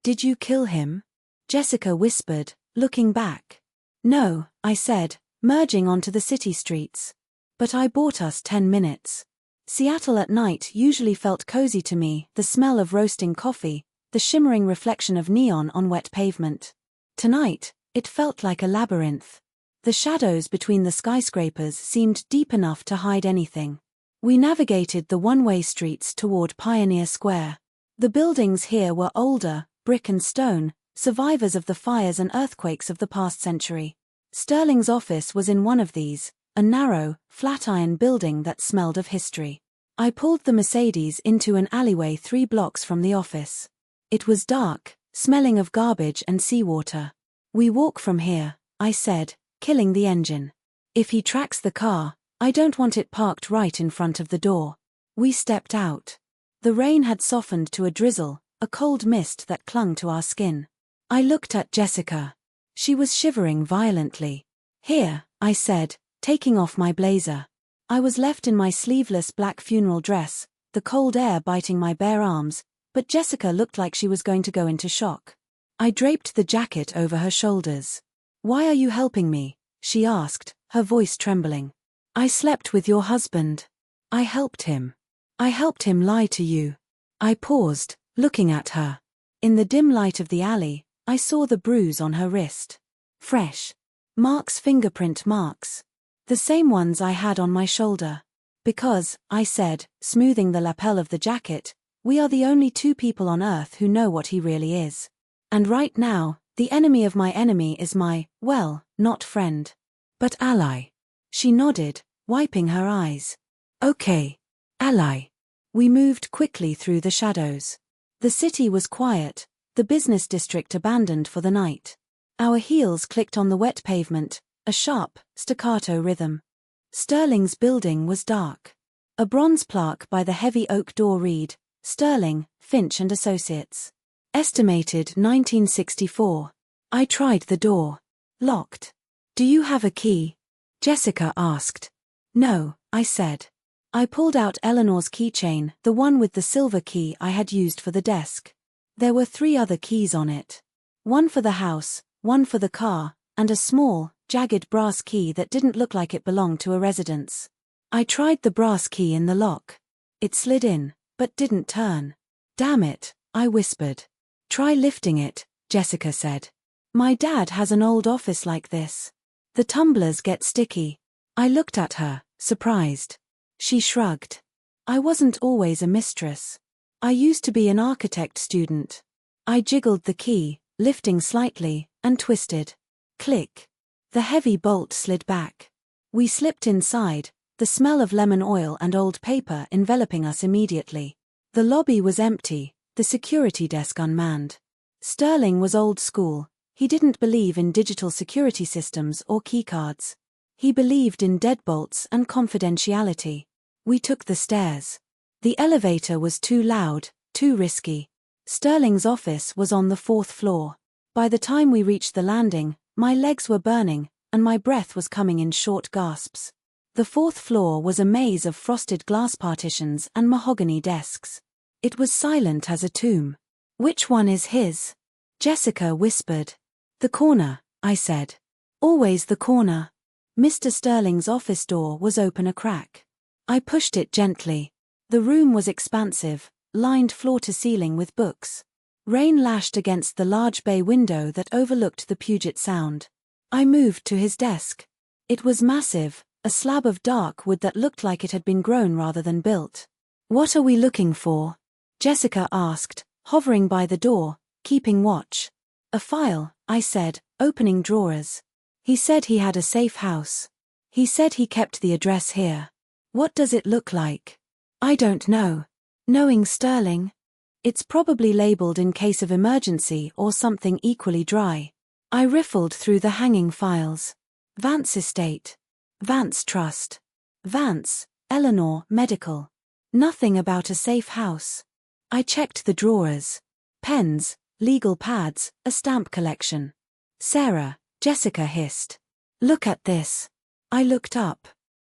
"Did you kill him?" Jessica whispered, looking back. "No," I said, merging onto the city streets. "But I bought us 10 minutes. Seattle at night usually felt cozy to me, the smell of roasting coffee, the shimmering reflection of neon on wet pavement. Tonight, it felt like a labyrinth. The shadows between the skyscrapers seemed deep enough to hide anything. We navigated the one-way streets toward Pioneer Square. The buildings here were older, brick and stone, survivors of the fires and earthquakes of the past century. Sterling's office was in one of these, a narrow, flat-iron building that smelled of history. I pulled the Mercedes into an alleyway 3 blocks from the office. It was dark, smelling of garbage and seawater. "We walk from here," I said, killing the engine. "If he tracks the car, I don't want it parked right in front of the door." We stepped out. The rain had softened to a drizzle, a cold mist that clung to our skin. I looked at Jessica. She was shivering violently. "Here," I said, taking off my blazer. I was left in my sleeveless black funeral dress, the cold air biting my bare arms, but Jessica looked like she was going to go into shock. I draped the jacket over her shoulders. "Why are you helping me?" she asked, her voice trembling. "I slept with your husband." "I helped him. I helped him lie to you." I paused, looking at her. In the dim light of the alley, I saw the bruise on her wrist. Fresh. Mark's fingerprint marks. The same ones I had on my shoulder. "Because," I said, smoothing the lapel of the jacket, "we are the only 2 people on Earth who know what he really is. And right now, the enemy of my enemy is my, well, not friend, but ally." She nodded, wiping her eyes. "Okay. Ally." We moved quickly through the shadows. The city was quiet, the business district abandoned for the night. Our heels clicked on the wet pavement, a sharp, staccato rhythm. Sterling's building was dark. A bronze plaque by the heavy oak door read, "Sterling, Finch and Associates. Estimated 1964. I tried the door. Locked. "Do you have a key?" Jessica asked. "No," I said. I pulled out Eleanor's keychain, the one with the silver key I had used for the desk. There were 3 other keys on it. One for the house, one for the car, and a small, jagged brass key that didn't look like it belonged to a residence. I tried the brass key in the lock. It slid in, but didn't turn. "Damn it," I whispered. "Try lifting it," Jessica said. "My dad has an old office like this. The tumblers get sticky." I looked at her, surprised. She shrugged. "I wasn't always a mistress. I used to be an architect student." I jiggled the key, lifting slightly, and twisted. Click. The heavy bolt slid back. We slipped inside, the smell of lemon oil and old paper enveloping us immediately. The lobby was empty, the security desk unmanned. Sterling was old school. He didn't believe in digital security systems or keycards. He believed in deadbolts and confidentiality. We took the stairs. The elevator was too loud, too risky. Sterling's office was on the 4th floor. By the time we reached the landing, my legs were burning, and my breath was coming in short gasps. The 4th floor was a maze of frosted glass partitions and mahogany desks. It was silent as a tomb. "Which one is his?" Jessica whispered. "The corner," I said. "Always the corner." Mr. Sterling's office door was open a crack. I pushed it gently. The room was expansive, lined floor to ceiling with books. Rain lashed against the large bay window that overlooked the Puget Sound. I moved to his desk. It was massive, a slab of dark wood that looked like it had been grown rather than built. "What are we looking for?" Jessica asked, hovering by the door, keeping watch. A file, I said, opening drawers. He said he had a safe house. He said he kept the address here. What does it look like? I don't know. Knowing Sterling? It's probably labeled in case of emergency or something equally dry. I riffled through the hanging files. Vance Estate. Vance Trust. Vance, Eleanor, Medical. Nothing about a safe house. I checked the drawers. Pens, legal pads, a stamp collection. Sarah, Jessica hissed. Look at this. I looked up.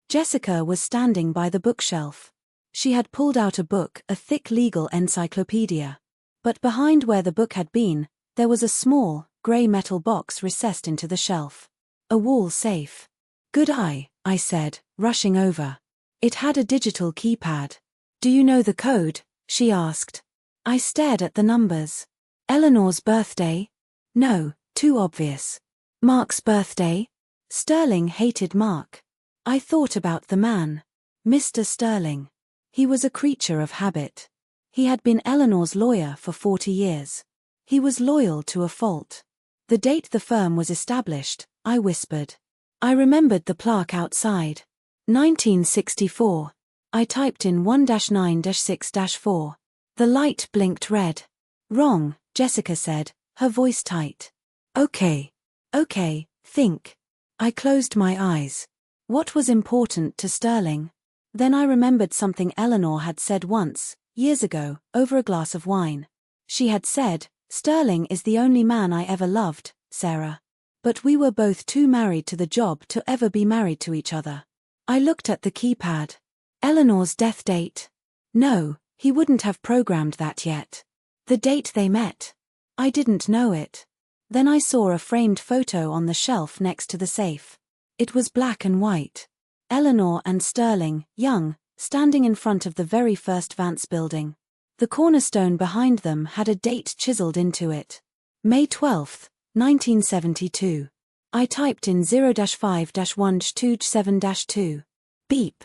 Jessica was standing by the bookshelf. She had pulled out a book, a thick legal encyclopedia. But behind where the book had been, there was a small, grey metal box recessed into the shelf. A wall safe. Good eye, I said, rushing over. It had a digital keypad. Do you know the code? She asked. I stared at the numbers. Eleanor's birthday? No, too obvious. Mark's birthday? Sterling hated Mark. I thought about the man. Mr. Sterling. He was a creature of habit. He had been Eleanor's lawyer for 40 years. He was loyal to a fault. The date the firm was established, I whispered. I remembered the plaque outside. 1964. I typed in 1-9-6-4. The light blinked red. Wrong, Jessica said, her voice tight. Okay, think. I closed my eyes. What was important to Sterling? Then I remembered something Eleanor had said once, years ago, over a glass of wine. She had said, Sterling is the only man I ever loved, Sarah. But we were both too married to the job to ever be married to each other. I looked at the keypad. Eleanor's death date? No, he wouldn't have programmed that yet. The date they met? I didn't know it. Then I saw a framed photo on the shelf next to the safe. It was black and white. Eleanor and Sterling, young, standing in front of the very first Vance building. The cornerstone behind them had a date chiseled into it. May 12, 1972. I typed in 0-5-1-2-7-2. Beep.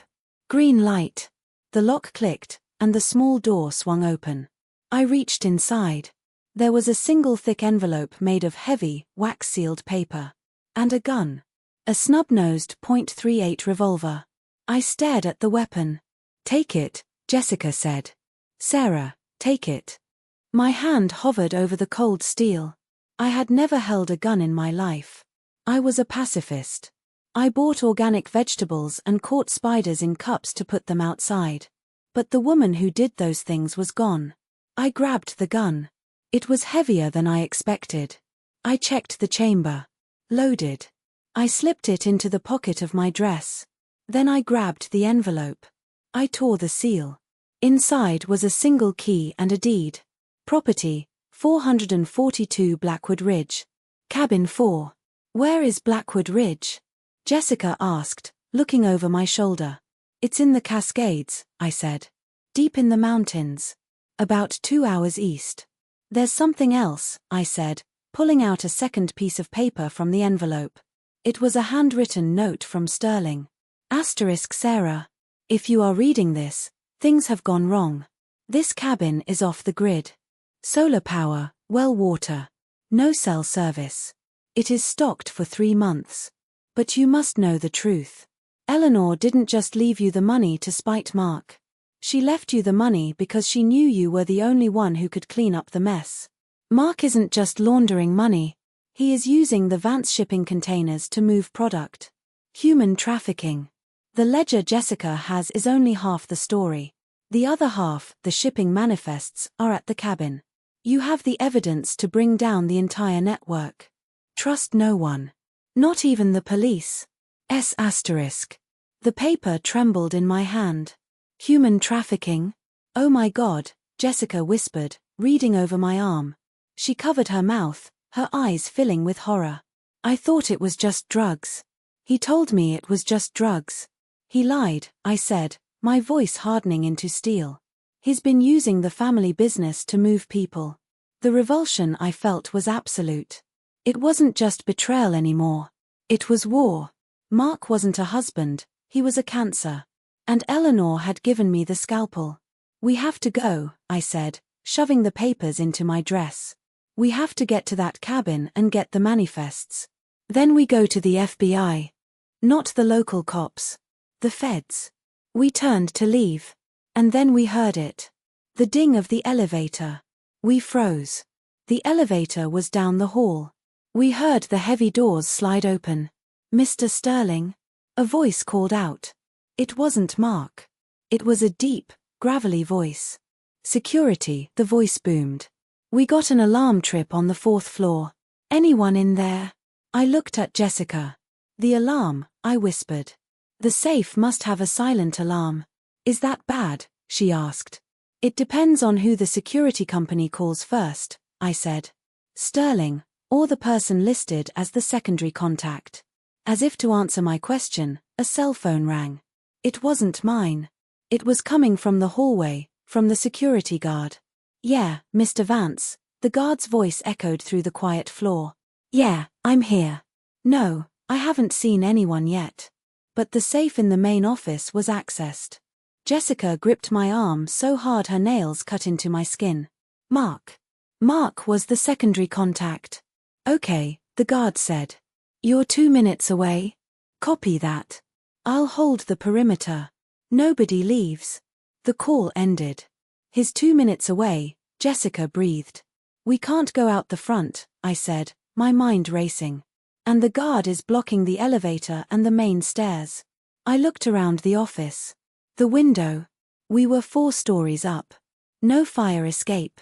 Green light. The lock clicked, and the small door swung open. I reached inside. There was a single thick envelope made of heavy, wax-sealed paper. And a gun. A snub-nosed .38 revolver. I stared at the weapon. Take it, Jessica said. Sarah, take it. My hand hovered over the cold steel. I had never held a gun in my life. I was a pacifist. I bought organic vegetables and caught spiders in cups to put them outside. But the woman who did those things was gone. I grabbed the gun. It was heavier than I expected. I checked the chamber. Loaded. I slipped it into the pocket of my dress. Then I grabbed the envelope. I tore the seal. Inside was a single key and a deed. Property, 442 Blackwood Ridge. Cabin 4. Where is Blackwood Ridge? Jessica asked, looking over my shoulder. It's in the Cascades, I said. Deep in the mountains. About 2 hours east. There's something else, I said, pulling out a second piece of paper from the envelope. It was a handwritten note from Sterling. Asterisk Sarah. If you are reading this, things have gone wrong. This cabin is off the grid. Solar power, well water. No cell service. It is stocked for 3 months. But you must know the truth. Eleanor didn't just leave you the money to spite Mark. She left you the money because she knew you were the only one who could clean up the mess. Mark isn't just laundering money. He is using the Vance shipping containers to move product. Human trafficking. The ledger Jessica has is only half the story. The other half, the shipping manifests, are at the cabin. You have the evidence to bring down the entire network. Trust no one. Not even the police. S**. The paper trembled in my hand. Human trafficking? Oh my God, Jessica whispered, reading over my arm. She covered her mouth, her eyes filling with horror. I thought it was just drugs. He told me it was just drugs. He lied, I said, my voice hardening into steel. He's been using the family business to move people. The revulsion I felt was absolute. It wasn't just betrayal anymore. It was war. Mark wasn't a husband, he was a cancer. And Eleanor had given me the scalpel. We have to go, I said, shoving the papers into my dress. We have to get to that cabin and get the manifests. Then we go to the FBI. Not the local cops. The feds. We turned to leave. And then we heard it. The ding of the elevator. We froze. The elevator was down the hall. We heard the heavy doors slide open. Mr. Sterling? A voice called out. It wasn't Mark. It was a deep, gravelly voice. Security, the voice boomed. We got an alarm trip on the 4th floor. Anyone in there? I looked at Jessica. The alarm, I whispered. The safe must have a silent alarm. Is that bad? She asked. It depends on who the security company calls first, I said. Sterling, or the person listed as the secondary contact. As if to answer my question, a cell phone rang. It wasn't mine. It was coming from the hallway, from the security guard. Yeah, Mr. Vance, the guard's voice echoed through the quiet floor. Yeah, I'm here. No, I haven't seen anyone yet. But the safe in the main office was accessed. Jessica gripped my arm so hard her nails cut into my skin. Mark. Mark was the secondary contact. Okay, the guard said. You're 2 minutes away. Copy that. I'll hold the perimeter. Nobody leaves. The call ended. He's 2 minutes away, Jessica breathed. We can't go out the front, I said, my mind racing. And the guard is blocking the elevator and the main stairs. I looked around the office. The window. We were 4 stories up. No fire escape.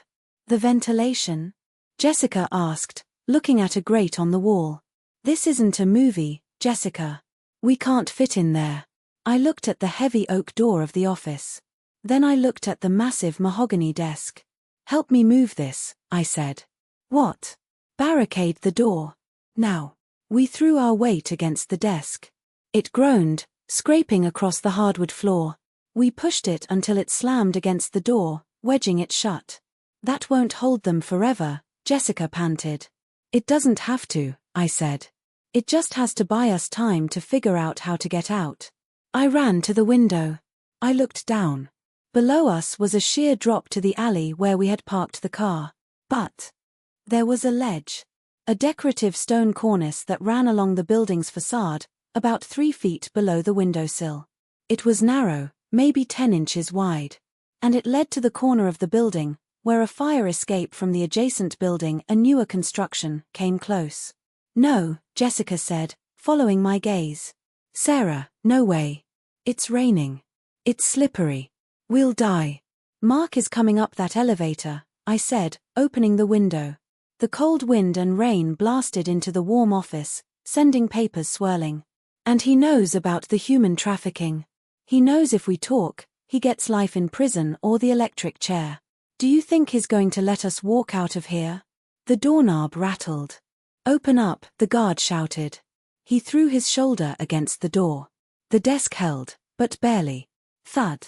The ventilation? Jessica asked, looking at a grate on the wall. This isn't a movie, Jessica. We can't fit in there. I looked at the heavy oak door of the office. Then I looked at the massive mahogany desk. Help me move this, I said. What? Barricade the door. Now. We threw our weight against the desk. It groaned, scraping across the hardwood floor. We pushed it until it slammed against the door, wedging it shut. That won't hold them forever, Jessica panted. It doesn't have to, I said. It just has to buy us time to figure out how to get out. I ran to the window. I looked down. Below us was a sheer drop to the alley where we had parked the car. But there was a ledge. A decorative stone cornice that ran along the building's facade, about 3 feet below the windowsill. It was narrow, maybe 10 inches wide. And it led to the corner of the building, where a fire escape from the adjacent building, a newer construction, came close. No, Jessica said, following my gaze. Sarah, no way. It's raining. It's slippery. We'll die. Mark is coming up that elevator, I said, opening the window. The cold wind and rain blasted into the warm office, sending papers swirling. And he knows about the human trafficking. He knows if we talk, he gets life in prison or the electric chair. Do you think he's going to let us walk out of here? The doorknob rattled. Open up, the guard shouted. He threw his shoulder against the door. The desk held, but barely. Thud.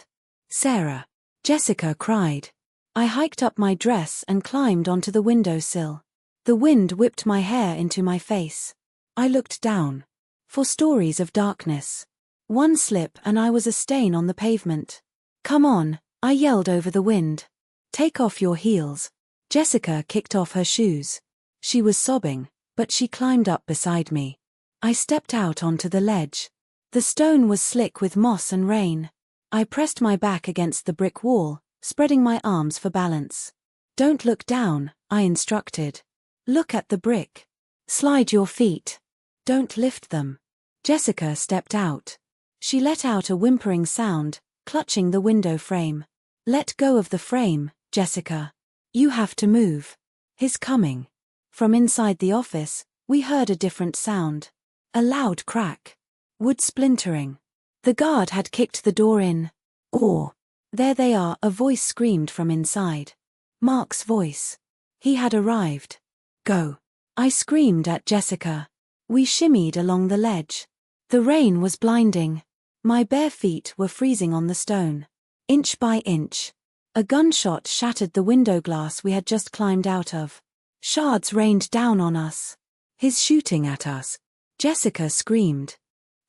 Sarah. Jessica cried. I hiked up my dress and climbed onto the windowsill. The wind whipped my hair into my face. I looked down. 4 stories of darkness. 1 slip and I was a stain on the pavement. Come on, I yelled over the wind. Take off your heels. Jessica kicked off her shoes. She was sobbing, but she climbed up beside me. I stepped out onto the ledge. The stone was slick with moss and rain. I pressed my back against the brick wall, spreading my arms for balance. Don't look down, I instructed. Look at the brick. Slide your feet. Don't lift them. Jessica stepped out. She let out a whimpering sound, clutching the window frame. Let go of the frame, Jessica. You have to move. He's coming. From inside the office, we heard a different sound. A loud crack. Wood splintering. The guard had kicked the door in. Or, there they are, a voice screamed from inside. Mark's voice. He had arrived. Go. I screamed at Jessica. We shimmied along the ledge. The rain was blinding. My bare feet were freezing on the stone. Inch by inch. A gunshot shattered the window glass we had just climbed out of. Shards rained down on us. He's shooting at us. Jessica screamed.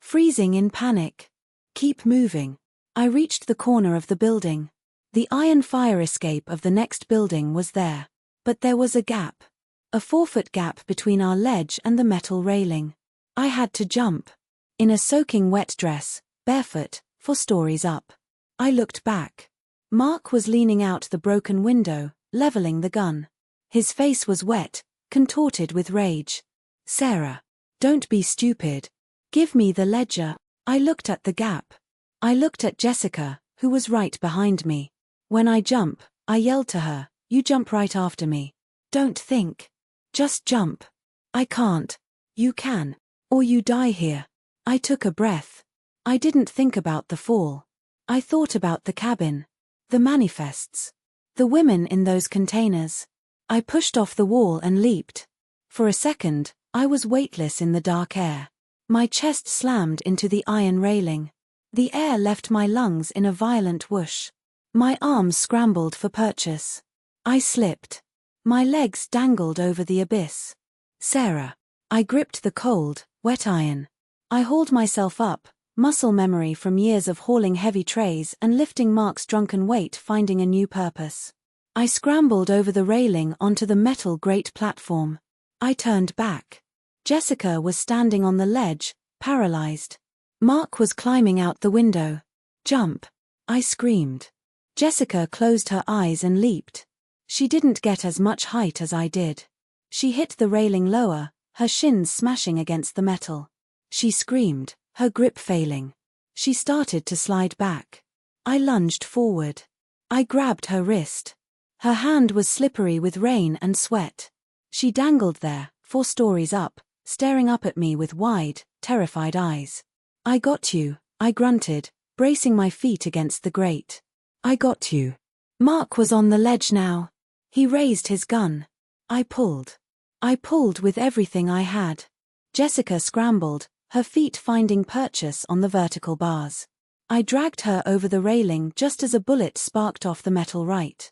Freezing in panic. Keep moving. I reached the corner of the building. The iron fire escape of the next building was there. But there was a gap. A 4-foot gap between our ledge and the metal railing. I had to jump. In a soaking wet dress, barefoot, 4 stories up. I looked back. Mark was leaning out the broken window, leveling the gun. His face was wet, contorted with rage. "Sarah. Don't be stupid. Give me the ledger." I looked at the gap. I looked at Jessica, who was right behind me. "When I jump," I yelled to her, "you jump right after me. Don't think. Just jump." "I can't." "You can. Or you die here." I took a breath. I didn't think about the fall. I thought about the cabin. The manifests. The women in those containers. I pushed off the wall and leaped. For a second, I was weightless in the dark air. My chest slammed into the iron railing. The air left my lungs in a violent whoosh. My arms scrambled for purchase. I slipped. My legs dangled over the abyss. "Sarah." I gripped the cold, wet iron. I hauled myself up, muscle memory from years of hauling heavy trays and lifting Mark's drunken weight finding a new purpose. I scrambled over the railing onto the metal grate platform. I turned back. Jessica was standing on the ledge, paralyzed. Mark was climbing out the window. "Jump!" I screamed. Jessica closed her eyes and leaped. She didn't get as much height as I did. She hit the railing lower, her shins smashing against the metal. She screamed, her grip failing. She started to slide back. I lunged forward. I grabbed her wrist. Her hand was slippery with rain and sweat. She dangled there, 4 stories up, staring up at me with wide, terrified eyes. "I got you," I grunted, bracing my feet against the grate. "I got you." Mark was on the ledge now. He raised his gun. I pulled. I pulled with everything I had. Jessica scrambled, her feet finding purchase on the vertical bars. I dragged her over the railing just as a bullet sparked off the metal right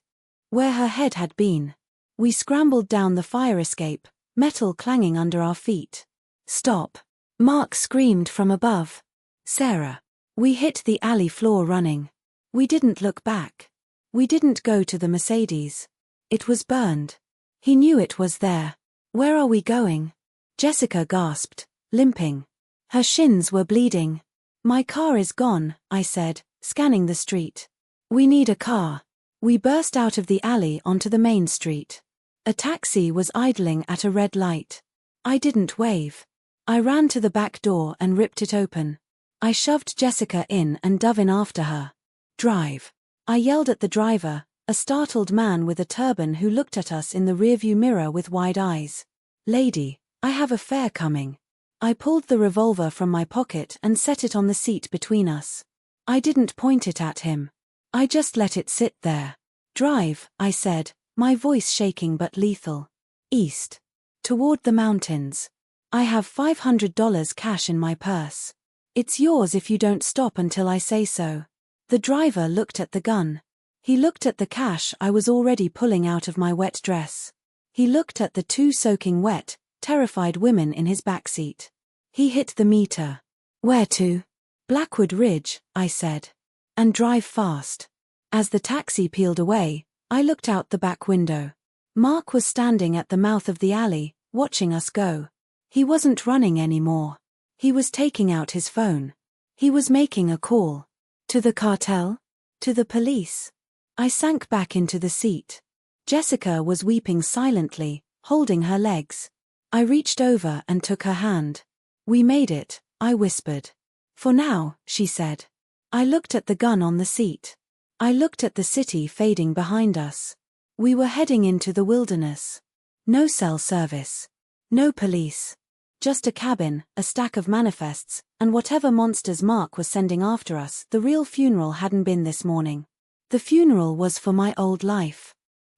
where her head had been. We scrambled down the fire escape, metal clanging under our feet. "Stop!" Mark screamed from above. "Sarah." We hit the alley floor running. We didn't look back. We didn't go to the Mercedes. It was burned. He knew it was there. "Where are we going?" Jessica gasped, limping. Her shins were bleeding. "My car is gone," I said, scanning the street. "We need a car." We burst out of the alley onto the main street. A taxi was idling at a red light. I didn't wave. I ran to the back door and ripped it open. I shoved Jessica in and dove in after her. "Drive." I yelled at the driver, a startled man with a turban who looked at us in the rearview mirror with wide eyes. "Lady, I have a fare coming." I pulled the revolver from my pocket and set it on the seat between us. I didn't point it at him. I just let it sit there. "Drive," I said, my voice shaking but lethal. "East. Toward the mountains. I have $500 cash in my purse. It's yours if you don't stop until I say so." The driver looked at the gun. He looked at the cash I was already pulling out of my wet dress. He looked at the 2 soaking wet, terrified women in his backseat. He hit the meter. "Where to?" "Blackwood Ridge," I said. "And drive fast." As the taxi peeled away, I looked out the back window. Mark was standing at the mouth of the alley, watching us go. He wasn't running anymore. He was taking out his phone. He was making a call. To the cartel? To the police? I sank back into the seat. Jessica was weeping silently, holding her legs. I reached over and took her hand. "We made it," I whispered. "For now," she said. I looked at the gun on the seat. I looked at the city fading behind us. We were heading into the wilderness. No cell service. No police. Just a cabin, a stack of manifests, and whatever monsters Mark was sending after us. The real funeral hadn't been this morning. The funeral was for my old life.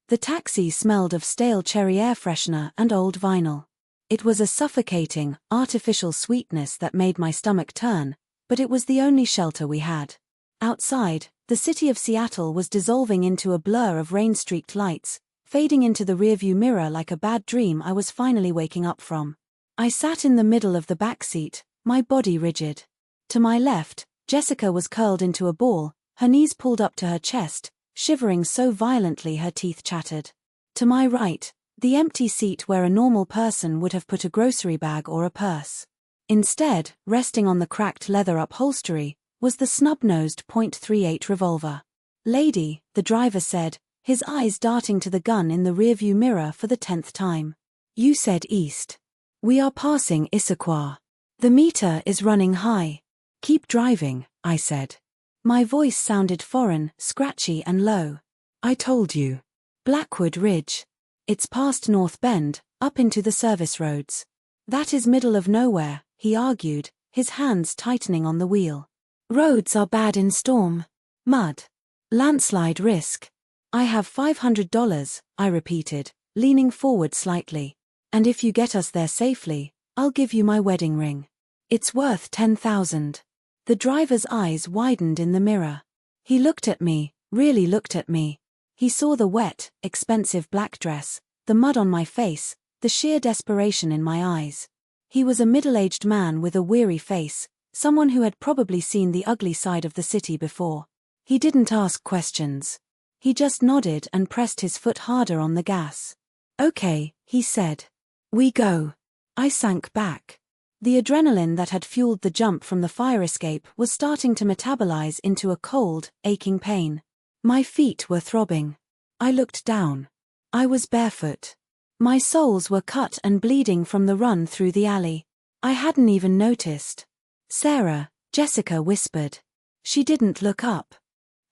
The taxi smelled of stale cherry air freshener and old vinyl. It was a suffocating, artificial sweetness that made my stomach turn, but it was the only shelter we had. Outside, the city of Seattle was dissolving into a blur of rain-streaked lights, fading into the rearview mirror like a bad dream I was finally waking up from. I sat in the middle of the back seat, my body rigid. To my left, Jessica was curled into a ball, her knees pulled up to her chest, shivering so violently her teeth chattered. To my right, the empty seat where a normal person would have put a grocery bag or a purse. Instead, resting on the cracked leather upholstery, was the snub-nosed .38 revolver. "Lady," the driver said, his eyes darting to the gun in the rearview mirror for the 10th time. "You said east. We are passing Issaquah. The meter is running high. Keep driving," I said. My voice sounded foreign, scratchy and low. "I told you. Blackwood Ridge. It's past North Bend, up into the service roads. That is middle of nowhere," he argued, his hands tightening on the wheel. "Roads are bad in storm. Mud. Landslide risk. I have $500, I repeated, leaning forward slightly. "And if you get us there safely, I'll give you my wedding ring. It's worth $10,000. The driver's eyes widened in the mirror. He looked at me, really looked at me. He saw the wet, expensive black dress, the mud on my face, the sheer desperation in my eyes. He was a middle-aged man with a weary face, someone who had probably seen the ugly side of the city before. He didn't ask questions. He just nodded and pressed his foot harder on the gas. "Okay," he said. "We go." I sank back. The adrenaline that had fueled the jump from the fire escape was starting to metabolize into a cold, aching pain. My feet were throbbing. I looked down. I was barefoot. My soles were cut and bleeding from the run through the alley. I hadn't even noticed. "Sarah," Jessica whispered. She didn't look up.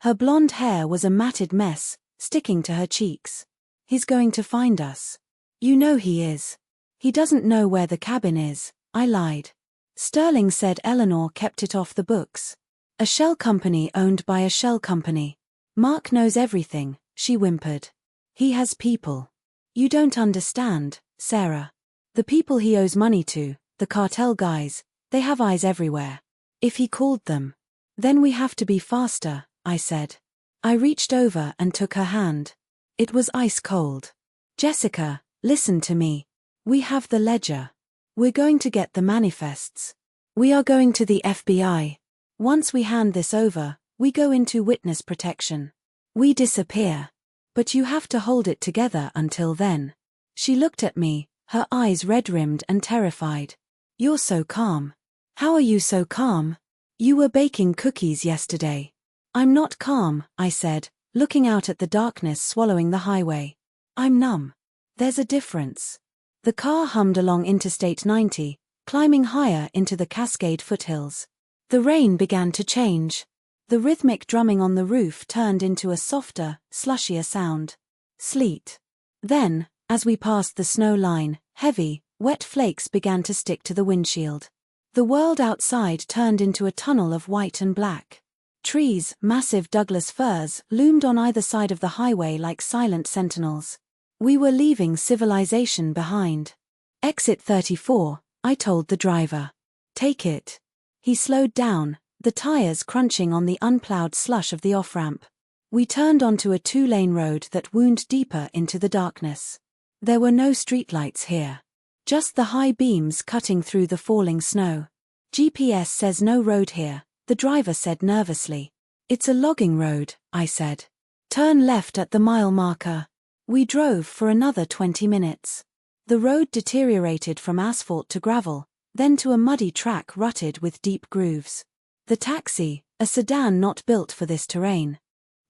Her blonde hair was a matted mess, sticking to her cheeks. "He's going to find us." "You know he is." "He doesn't know where the cabin is," I lied. "Sterling said Eleanor kept it off the books. A shell company owned by a shell company. Mark knows everything," she whimpered. "He has people. You don't understand, Sarah. The people he owes money to, the cartel guys, they have eyes everywhere. If he called them, then we have to be faster," I said. I reached over and took her hand. It was ice cold. "Jessica, listen to me. We have the ledger. We're going to get the manifests. We are going to the FBI. Once we hand this over, we go into witness protection. We disappear. But you have to hold it together until then." She looked at me, her eyes red-rimmed and terrified. "You're so calm. How are you so calm? You were baking cookies yesterday." "I'm not calm," I said, looking out at the darkness swallowing the highway. "I'm numb. There's a difference." The car hummed along Interstate 90, climbing higher into the Cascade foothills. The rain began to change. The rhythmic drumming on the roof turned into a softer, slushier sound. Sleet. Then, as we passed the snow line, heavy, wet flakes began to stick to the windshield. The world outside turned into a tunnel of white and black. Trees, massive Douglas firs, loomed on either side of the highway like silent sentinels. We were leaving civilization behind. "Exit 34, I told the driver. "Take it." He slowed down, the tires crunching on the unplowed slush of the off-ramp. We turned onto a 2-lane road that wound deeper into the darkness. There were no streetlights here. Just the high beams cutting through the falling snow. "GPS says no road here," the driver said nervously. "It's a logging road," I said. "Turn left at the mile marker." We drove for another 20 minutes. The road deteriorated from asphalt to gravel, then to a muddy track rutted with deep grooves. The taxi, a sedan not built for this terrain,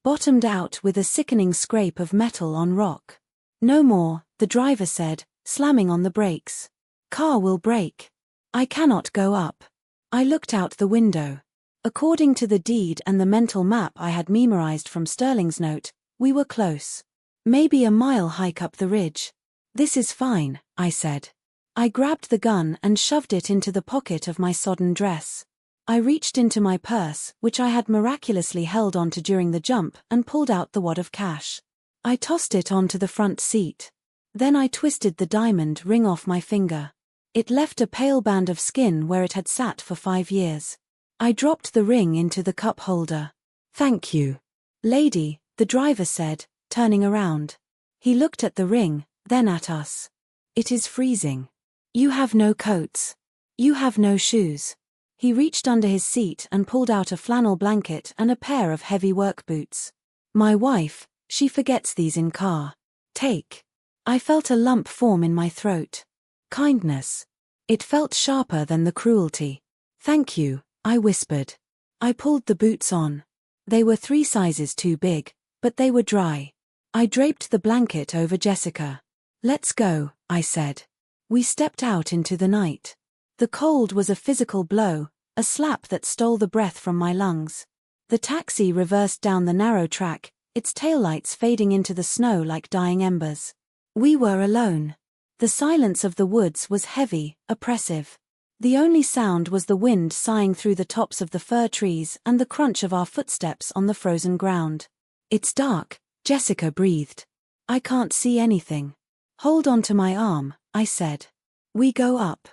bottomed out with a sickening scrape of metal on rock. "No more," the driver said, slamming on the brakes. "Car will break. I cannot go up." I looked out the window. According to the deed and the mental map I had memorized from Sterling's note, we were close. Maybe a mile hike up the ridge. "This is fine," I said. I grabbed the gun and shoved it into the pocket of my sodden dress. I reached into my purse, which I had miraculously held onto during the jump, and pulled out the wad of cash. I tossed it onto the front seat. Then I twisted the diamond ring off my finger. It left a pale band of skin where it had sat for 5 years. I dropped the ring into the cup holder. "Thank you, lady," the driver said, turning around. He looked at the ring, then at us. "It is freezing. You have no coats. You have no shoes." He reached under his seat and pulled out a flannel blanket and a pair of heavy work boots. My wife, she forgets these in car. Take. I felt a lump form in my throat. Kindness. It felt sharper than the cruelty. Thank you, I whispered. I pulled the boots on. They were 3 sizes too big, but they were dry. I draped the blanket over Jessica. Let's go, I said. We stepped out into the night. The cold was a physical blow, a slap that stole the breath from my lungs. The taxi reversed down the narrow track, its taillights fading into the snow like dying embers. We were alone. The silence of the woods was heavy, oppressive. The only sound was the wind sighing through the tops of the fir trees and the crunch of our footsteps on the frozen ground. It's dark, Jessica breathed. I can't see anything. Hold on to my arm, I said. We go up.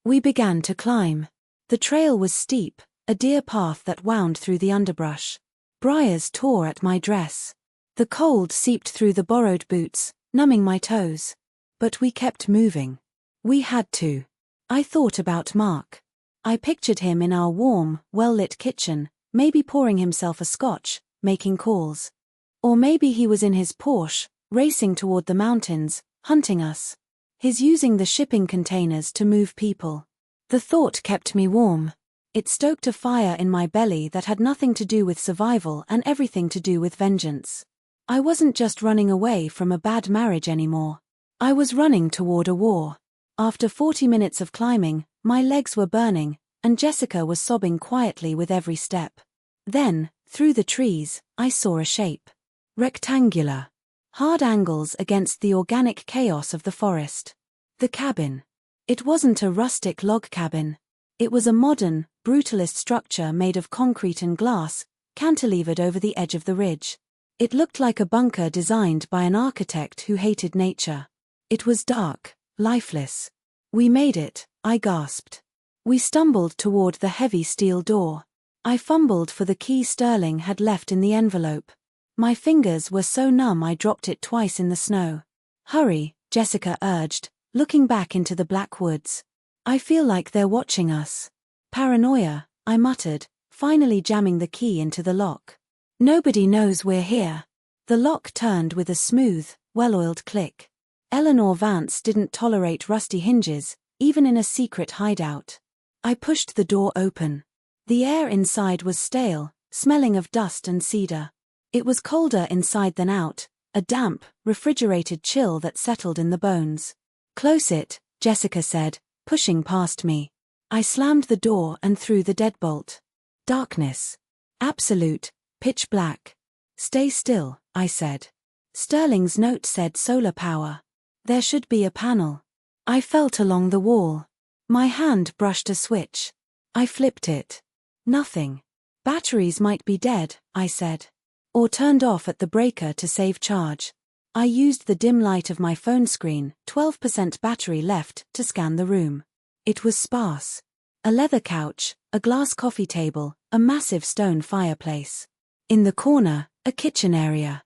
We began to climb. The trail was steep, a deer path that wound through the underbrush. Briars tore at my dress. The cold seeped through the borrowed boots, numbing my toes. But we kept moving. We had to. I thought about Mark. I pictured him in our warm, well-lit kitchen, maybe pouring himself a scotch, making calls. Or maybe he was in his Porsche, racing toward the mountains, hunting us. He's using the shipping containers to move people. The thought kept me warm. It stoked a fire in my belly that had nothing to do with survival and everything to do with vengeance. I wasn't just running away from a bad marriage anymore. I was running toward a war. After 40 minutes of climbing, my legs were burning, and Jessica was sobbing quietly with every step. Then, through the trees, I saw a shape. Rectangular. Hard angles against the organic chaos of the forest. The cabin. It wasn't a rustic log cabin. It was a modern, brutalist structure made of concrete and glass, cantilevered over the edge of the ridge. It looked like a bunker designed by an architect who hated nature. It was dark, lifeless. We made it, I gasped. We stumbled toward the heavy steel door. I fumbled for the key Sterling had left in the envelope. My fingers were so numb I dropped it twice in the snow. Hurry, Jessica urged, looking back into the black woods. I feel like they're watching us. Paranoia, I muttered, finally jamming the key into the lock. Nobody knows we're here. The lock turned with a smooth, well-oiled click. Eleanor Vance didn't tolerate rusty hinges, even in a secret hideout. I pushed the door open. The air inside was stale, smelling of dust and cedar. It was colder inside than out, a damp, refrigerated chill that settled in the bones. Close it, Jessica said, pushing past me. I slammed the door and threw the deadbolt. Darkness. Absolute, pitch black. Stay still, I said. Sterling's note said solar power. There should be a panel. I felt along the wall. My hand brushed a switch. I flipped it. Nothing. Batteries might be dead, I said. Or turned off at the breaker to save charge. I used the dim light of my phone screen, 12% battery left, to scan the room. It was sparse. A leather couch, a glass coffee table, a massive stone fireplace. In the corner, a kitchen area.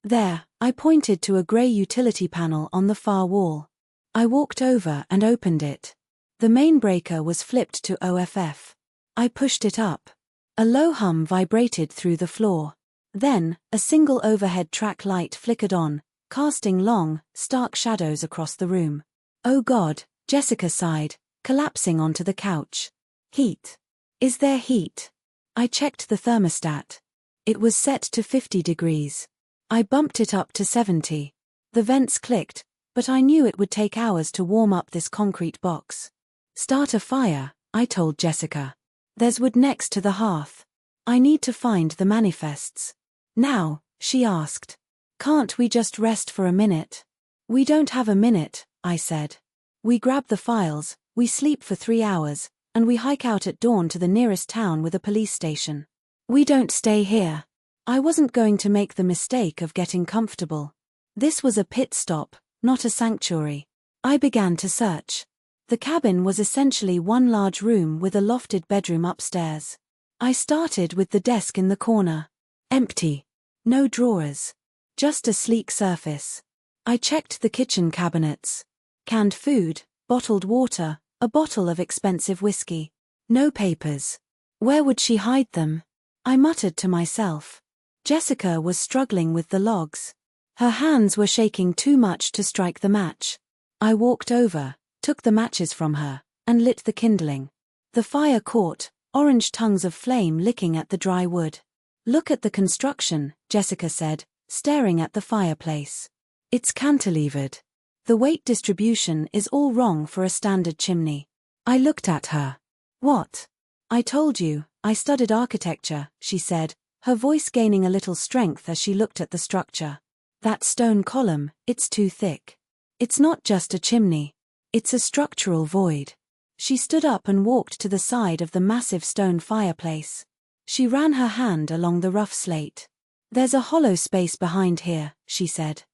There, I pointed to a grey utility panel on the far wall. I walked over and opened it. The main breaker was flipped to OFF. I pushed it up. A low hum vibrated through the floor. Then, a single overhead track light flickered on, casting long, stark shadows across the room. Oh God, Jessica sighed, collapsing onto the couch. Heat. Is there heat? I checked the thermostat. It was set to 50 degrees. I bumped it up to 70. The vents clicked, but I knew it would take hours to warm up this concrete box. Start a fire, I told Jessica. There's wood next to the hearth. I need to find the manifests. Now, she asked. Can't we just rest for a minute? We don't have a minute, I said. We grab the files, we sleep for 3 hours, and we hike out at dawn to the nearest town with a police station. We don't stay here. I wasn't going to make the mistake of getting comfortable. This was a pit stop, not a sanctuary. I began to search. The cabin was essentially one large room with a lofted bedroom upstairs. I started with the desk in the corner. Empty. No drawers. Just a sleek surface. I checked the kitchen cabinets. Canned food, bottled water, a bottle of expensive whiskey. No papers. Where would she hide them? I muttered to myself. Jessica was struggling with the logs. Her hands were shaking too much to strike the match. I walked over, took the matches from her, and lit the kindling. The fire caught, orange tongues of flame licking at the dry wood. "Look at the construction," Jessica said, staring at the fireplace. "It's cantilevered. The weight distribution is all wrong for a standard chimney." I looked at her. "What?" "I told you, I studied architecture," she said, her voice gaining a little strength as she looked at the structure. "That stone column, it's too thick. It's not just a chimney. It's a structural void." She stood up and walked to the side of the massive stone fireplace. She ran her hand along the rough slate. "There's a hollow space behind here," she said.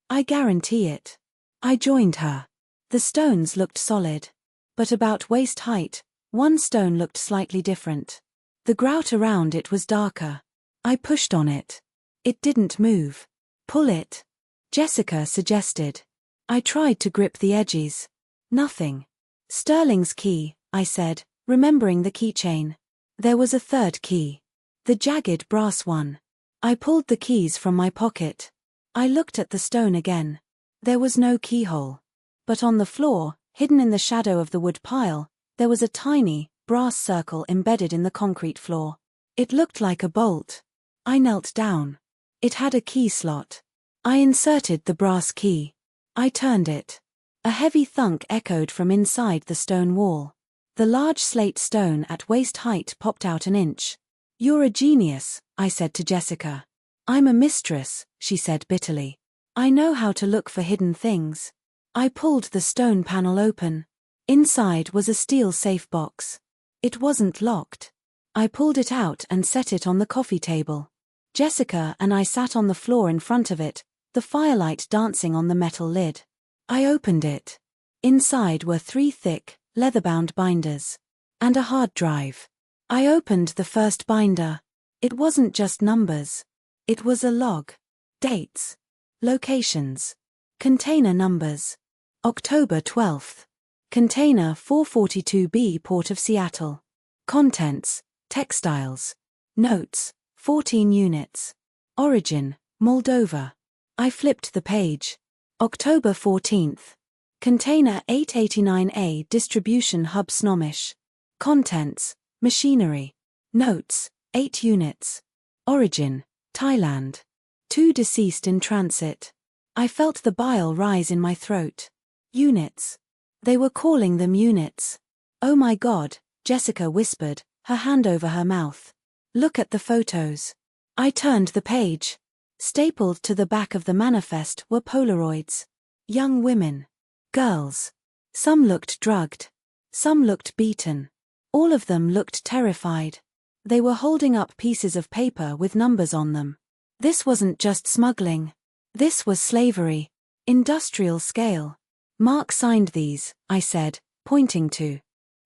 "I guarantee it." I joined her. The stones looked solid. But about waist height, one stone looked slightly different. The grout around it was darker. I pushed on it. It didn't move. "Pull it," Jessica suggested. I tried to grip the edges. Nothing. "Sterling's key," I said, remembering the keychain. There was a third key. The jagged brass one. I pulled the keys from my pocket. I looked at the stone again. There was no keyhole. But on the floor, hidden in the shadow of the wood pile, there was a tiny, brass circle embedded in the concrete floor. It looked like a bolt. I knelt down. It had a key slot. I inserted the brass key. I turned it. A heavy thunk echoed from inside the stone wall. The large slate stone at waist height popped out an inch. "You're a genius," I said to Jessica. "I'm a mistress," she said bitterly. "I know how to look for hidden things." I pulled the stone panel open. Inside was a steel safe box. It wasn't locked. I pulled it out and set it on the coffee table. Jessica and I sat on the floor in front of it, the firelight dancing on the metal lid. I opened it. Inside were 3 thick, leather-bound binders. And a hard drive. I opened the first binder. It wasn't just numbers. It was a log. Dates. Locations. Container numbers. October 12th. Container 442B, Port of Seattle. Contents: textiles. Notes: 14 units. Origin: Moldova. I flipped the page. October 14th. Container 889A, Distribution Hub Snohomish. Contents: machinery. Notes: 8 units. Origin: Thailand. 2 deceased in transit. I felt the bile rise in my throat. Units. They were calling them units. "Oh my God," Jessica whispered, her hand over her mouth. "Look at the photos." I turned the page. Stapled to the back of the manifest were Polaroids. Young women. Girls. Some looked drugged. Some looked beaten. All of them looked terrified. They were holding up pieces of paper with numbers on them. This wasn't just smuggling. This was slavery. Industrial scale. "Mark signed these," I said, pointing to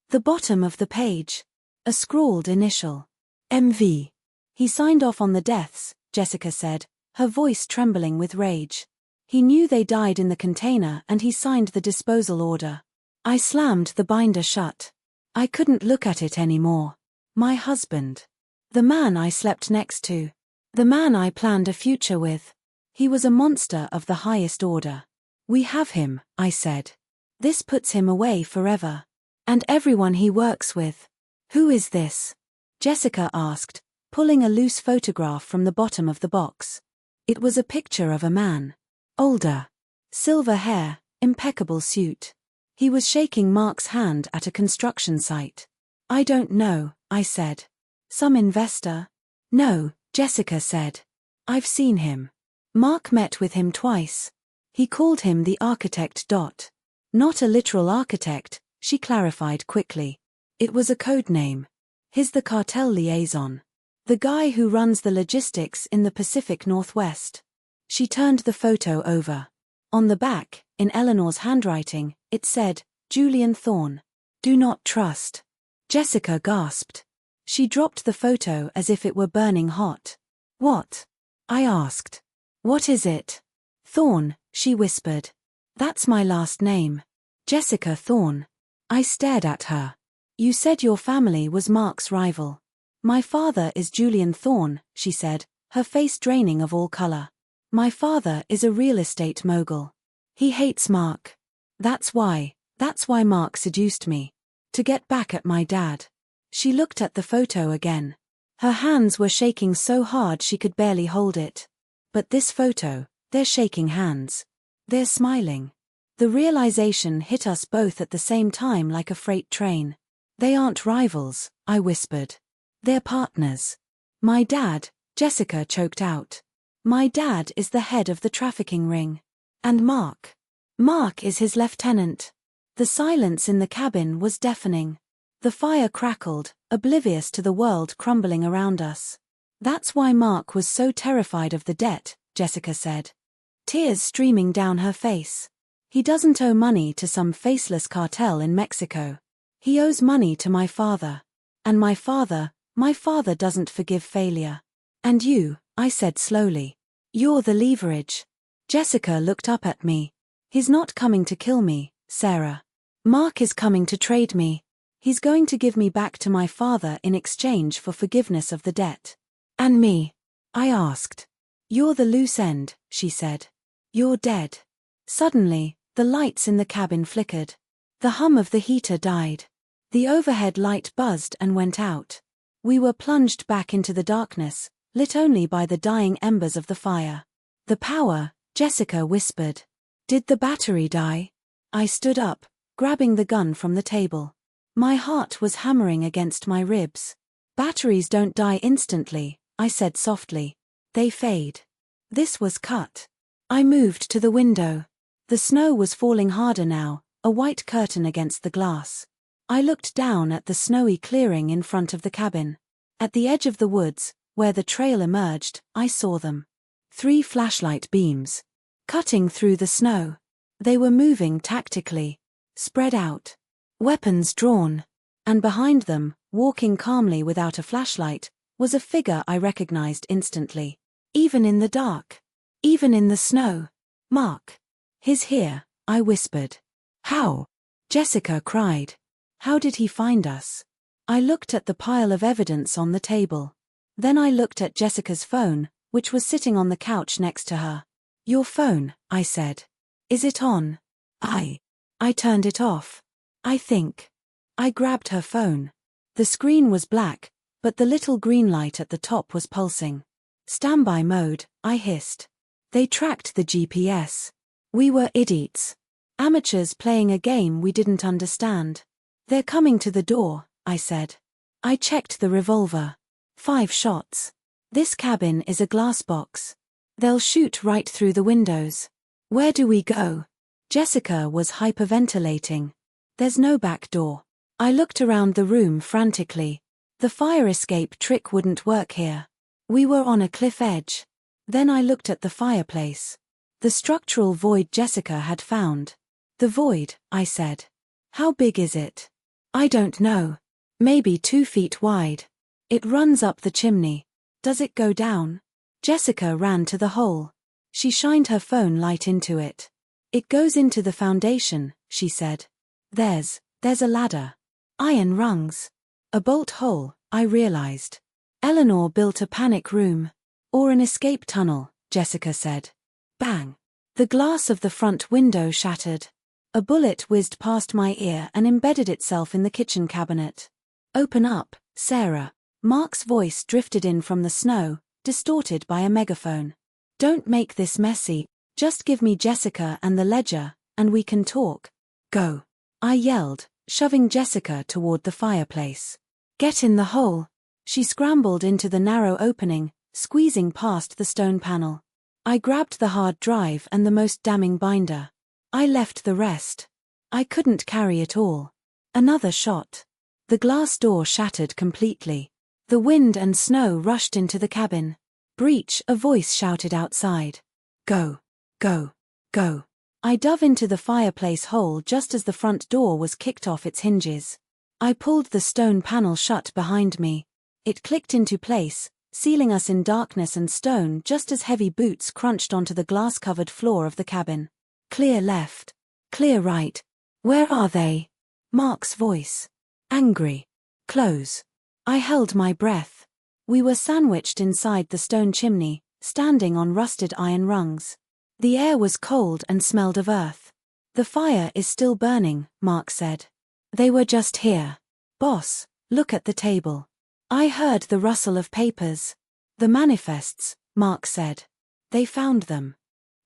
the bottom of the page. A scrawled initial. MV. "He signed off on the deaths," Jessica said, her voice trembling with rage. "He knew they died in the container and he signed the disposal order." I slammed the binder shut. I couldn't look at it anymore. My husband. The man I slept next to. The man I planned a future with. He was a monster of the highest order. "We have him," I said. "This puts him away forever. And everyone he works with." "Who is this?" Jessica asked, pulling a loose photograph from the bottom of the box. It was a picture of a man. Older. Silver hair, impeccable suit. He was shaking Mark's hand at a construction site. "I don't know," I said. "Some investor?" "No," Jessica said. "I've seen him. Mark met with him twice. He called him the architect. Not a literal architect," she clarified quickly. "It was a code name. He's the cartel liaison. The guy who runs the logistics in the Pacific Northwest." She turned the photo over. On the back, in Eleanor's handwriting, it said, "Julian Thorne. Do not trust." Jessica gasped. She dropped the photo as if it were burning hot. "What?" I asked. "What is it?" "Thorne," she whispered. "That's my last name. Jessica Thorne." I stared at her. "You said your family was Mark's rival." "My father is Julian Thorne," she said, her face draining of all color. My father is a real estate mogul. He hates Mark. That's why Mark seduced me. To get back at my dad. She looked at the photo again. Her hands were shaking so hard she could barely hold it. But this photo, they're shaking hands. They're smiling. The realization hit us both at the same time like a freight train. They aren't rivals, I whispered. They're partners. My dad, Jessica choked out. My dad is the head of the trafficking ring. And Mark is his lieutenant. The silence in the cabin was deafening. The fire crackled, oblivious to the world crumbling around us. That's why Mark was so terrified of the debt, Jessica said. Tears streaming down her face. He doesn't owe money to some faceless cartel in Mexico. He owes money to my father. And my father doesn't forgive failure. And you, I said slowly. You're the leverage. Jessica looked up at me. He's not coming to kill me, Sarah. Mark is coming to trade me. He's going to give me back to my father in exchange for forgiveness of the debt. And me? I asked. You're the loose end, she said. You're dead. Suddenly, the lights in the cabin flickered. The hum of the heater died. The overhead light buzzed and went out. We were plunged back into the darkness, lit only by the dying embers of the fire. The power, Jessica whispered. Did the battery die? I stood up, grabbing the gun from the table. My heart was hammering against my ribs. Batteries don't die instantly, I said softly. They fade. This was cut. I moved to the window. The snow was falling harder now, a white curtain against the glass. I looked down at the snowy clearing in front of the cabin. At the edge of the woods, where the trail emerged, I saw them. 3 flashlight beams. Cutting through the snow. They were moving tactically. Spread out. Weapons drawn. And behind them, walking calmly without a flashlight, was a figure I recognized instantly. Even in the dark. Even in the snow. Mark. He's here, I whispered. How? Jessica cried. How did he find us? I looked at the pile of evidence on the table. Then I looked at Jessica's phone, which was sitting on the couch next to her. Your phone, I said. Is it on? I turned it off. I think. I grabbed her phone. The screen was black, but the little green light at the top was pulsing. Standby mode, I hissed. They tracked the GPS. We were idiots. Amateurs playing a game we didn't understand. They're coming to the door, I said. I checked the revolver. 5 shots. This cabin is a glass box. They'll shoot right through the windows. Where do we go? Jessica was hyperventilating. There's no back door. I looked around the room frantically. The fire escape trick wouldn't work here. We were on a cliff edge. Then I looked at the fireplace. The structural void Jessica had found. The void, I said. How big is it? I don't know. Maybe 2 feet wide. It runs up the chimney. Does it go down? Jessica ran to the hole. She shined her phone light into it. It goes into the foundation, she said. There's a ladder. Iron rungs. A bolt hole, I realized. Eleanor built a panic room. Or an escape tunnel, Jessica said. Bang. The glass of the front window shattered. A bullet whizzed past my ear and embedded itself in the kitchen cabinet. Open up, Sarah. Mark's voice drifted in from the snow, distorted by a megaphone. Don't make this messy, just give me Jessica and the ledger, and we can talk. Go. I yelled, shoving Jessica toward the fireplace. Get in the hole. She scrambled into the narrow opening, squeezing past the stone panel. I grabbed the hard drive and the most damning binder. I left the rest. I couldn't carry it all. Another shot. The glass door shattered completely. The wind and snow rushed into the cabin. Breach, a voice shouted outside. Go. Go. Go. I dove into the fireplace hole just as the front door was kicked off its hinges. I pulled the stone panel shut behind me. It clicked into place, sealing us in darkness and stone just as heavy boots crunched onto the glass-covered floor of the cabin. Clear left. Clear right. Where are they? Mark's voice. Angry. Close. I held my breath. We were sandwiched inside the stone chimney, standing on rusted iron rungs. The air was cold and smelled of earth. "The fire is still burning," Mark said. "They were just here. Boss, look at the table." I heard the rustle of papers. "The manifests," Mark said. "They found them."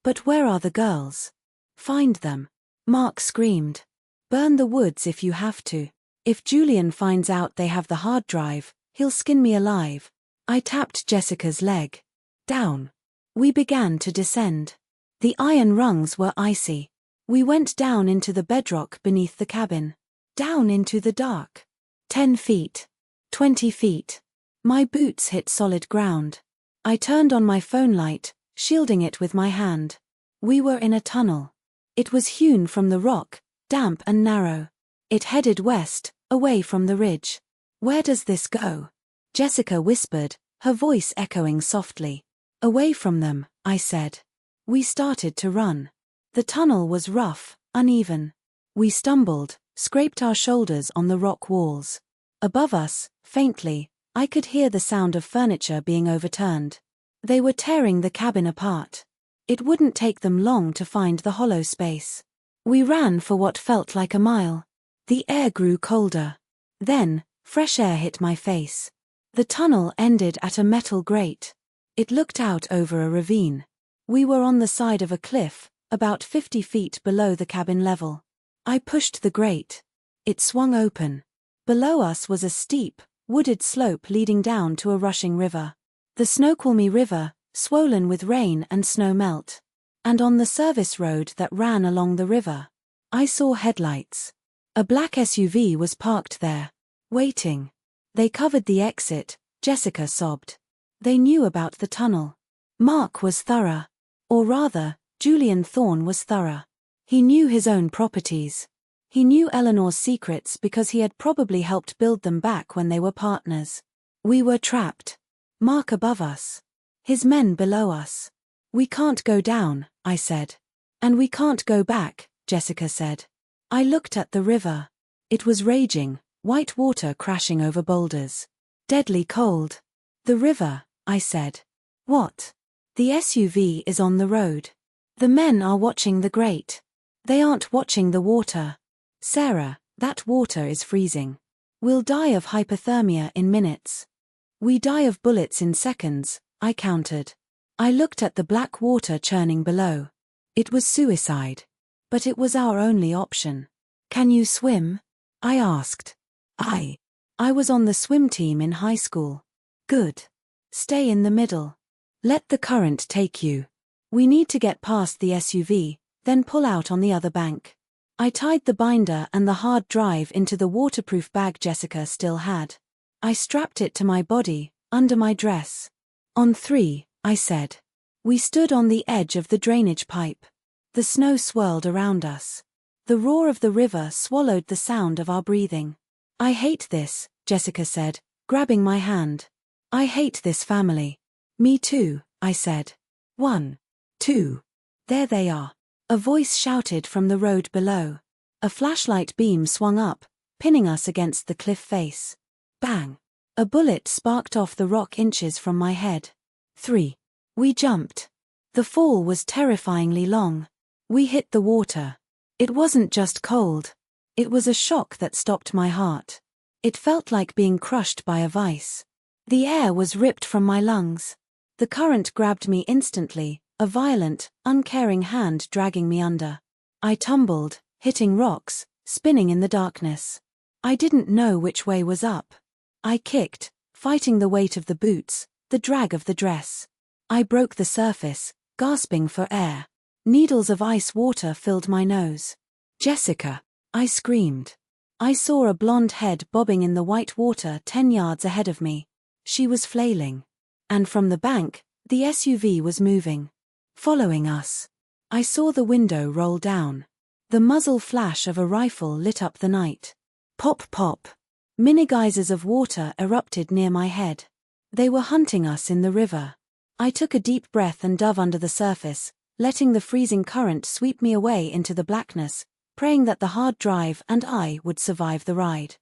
"But where are the girls?" "Find them," Mark screamed. "Burn the woods if you have to. If Julian finds out they have the hard drive, he'll skin me alive." I tapped Jessica's leg. "Down." We began to descend. The iron rungs were icy. We went down into the bedrock beneath the cabin. Down into the dark. 10 feet. 20 feet. My boots hit solid ground. I turned on my phone light, shielding it with my hand. We were in a tunnel. It was hewn from the rock, damp and narrow. It headed west, away from the ridge. "Where does this go?" Jessica whispered, her voice echoing softly. "Away from them," I said. We started to run. The tunnel was rough, uneven. We stumbled, scraped our shoulders on the rock walls. Above us, faintly, I could hear the sound of furniture being overturned. They were tearing the cabin apart. It wouldn't take them long to find the hollow space. We ran for what felt like a mile. The air grew colder. Then, fresh air hit my face. The tunnel ended at a metal grate. It looked out over a ravine. We were on the side of a cliff, about 50 feet below the cabin level. I pushed the grate. It swung open. Below us was a steep, wooded slope leading down to a rushing river. The Snoqualmie River, swollen with rain and snow melt. And on the service road that ran along the river, I saw headlights. A black SUV was parked there, waiting. "They covered the exit," Jessica sobbed. "They knew about the tunnel." Mark was thorough. Or rather, Julian Thorne was thorough. He knew his own properties. He knew Eleanor's secrets because he had probably helped build them back when they were partners. We were trapped. Mark above us. His men below us. "We can't go down," I said. "And we can't go back," Jessica said. I looked at the river. It was raging, white water crashing over boulders. Deadly cold. "The river," I said. "What?" "The SUV is on the road. The men are watching the grate. They aren't watching the water. Sarah, that water is freezing. We'll die of hypothermia in minutes." "We die of bullets in seconds," I countered. I looked at the black water churning below. It was suicide. But it was our only option. "Can you swim?" I asked. I was on the swim team in high school. "Good. Stay in the middle. Let the current take you. We need to get past the SUV, then pull out on the other bank." I tied the binder and the hard drive into the waterproof bag Jessica still had. I strapped it to my body, under my dress. "On 3, I said. We stood on the edge of the drainage pipe. The snow swirled around us. The roar of the river swallowed the sound of our breathing. "I hate this," Jessica said, grabbing my hand. "I hate this family." "Me too," I said. 1, 2. There they are. A voice shouted from the road below. A flashlight beam swung up, pinning us against the cliff face. Bang! A bullet sparked off the rock inches from my head. 3. We jumped. The fall was terrifyingly long. We hit the water. It wasn't just cold. It was a shock that stopped my heart. It felt like being crushed by a vice. The air was ripped from my lungs. The current grabbed me instantly, a violent, uncaring hand dragging me under. I tumbled, hitting rocks, spinning in the darkness. I didn't know which way was up. I kicked, fighting the weight of the boots, the drag of the dress. I broke the surface, gasping for air. Needles of ice water filled my nose. "Jessica!" I screamed. I saw a blonde head bobbing in the white water 10 yards ahead of me. She was flailing. And from the bank, the SUV was moving. Following us. I saw the window roll down. The muzzle flash of a rifle lit up the night. Pop pop. Mini geysers of water erupted near my head. They were hunting us in the river. I took a deep breath and dove under the surface, letting the freezing current sweep me away into the blackness, praying that the hard drive and I would survive the ride.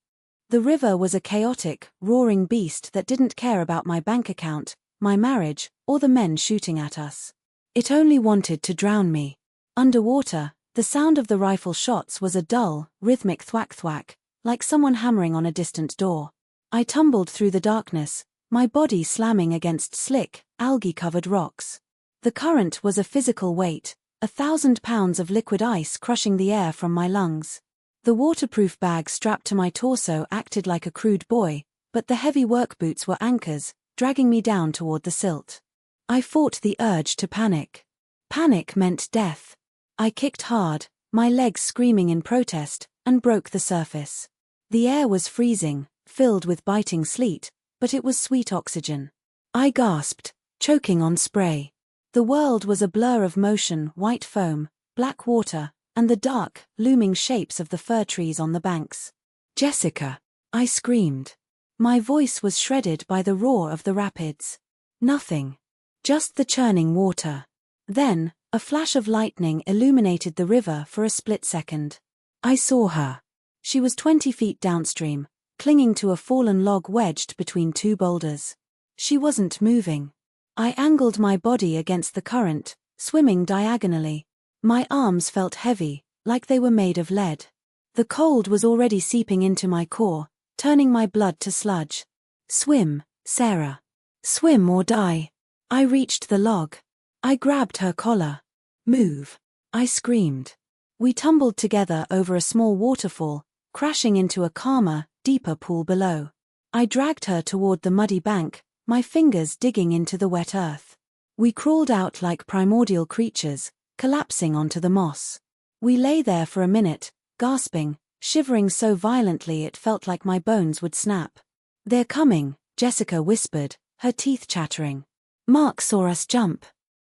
The river was a chaotic, roaring beast that didn't care about my bank account, my marriage, or the men shooting at us. It only wanted to drown me. Underwater, the sound of the rifle shots was a dull, rhythmic thwack-thwack, like someone hammering on a distant door. I tumbled through the darkness, my body slamming against slick, algae-covered rocks. The current was a physical weight, 1,000 pounds of liquid ice crushing the air from my lungs. The waterproof bag strapped to my torso acted like a crude buoy, but the heavy work boots were anchors, dragging me down toward the silt. I fought the urge to panic. Panic meant death. I kicked hard, my legs screaming in protest, and broke the surface. The air was freezing, filled with biting sleet, but it was sweet oxygen. I gasped, choking on spray. The world was a blur of motion, white foam, black water, and the dark, looming shapes of the fir trees on the banks. "Jessica!" I screamed. My voice was shredded by the roar of the rapids. Nothing. Just the churning water. Then, a flash of lightning illuminated the river for a split second. I saw her. She was 20 feet downstream, clinging to a fallen log wedged between two boulders. She wasn't moving. I angled my body against the current, swimming diagonally. My arms felt heavy, like they were made of lead. The cold was already seeping into my core, turning my blood to sludge. "Swim, Sarah. Swim or die." I reached the log. I grabbed her collar. "Move," I screamed. We tumbled together over a small waterfall, crashing into a calmer, deeper pool below. I dragged her toward the muddy bank, my fingers digging into the wet earth. We crawled out like primordial creatures, collapsing onto the moss. We lay there for a minute, gasping, shivering so violently it felt like my bones would snap. "They're coming," Jessica whispered, her teeth chattering. "Mark saw us jump.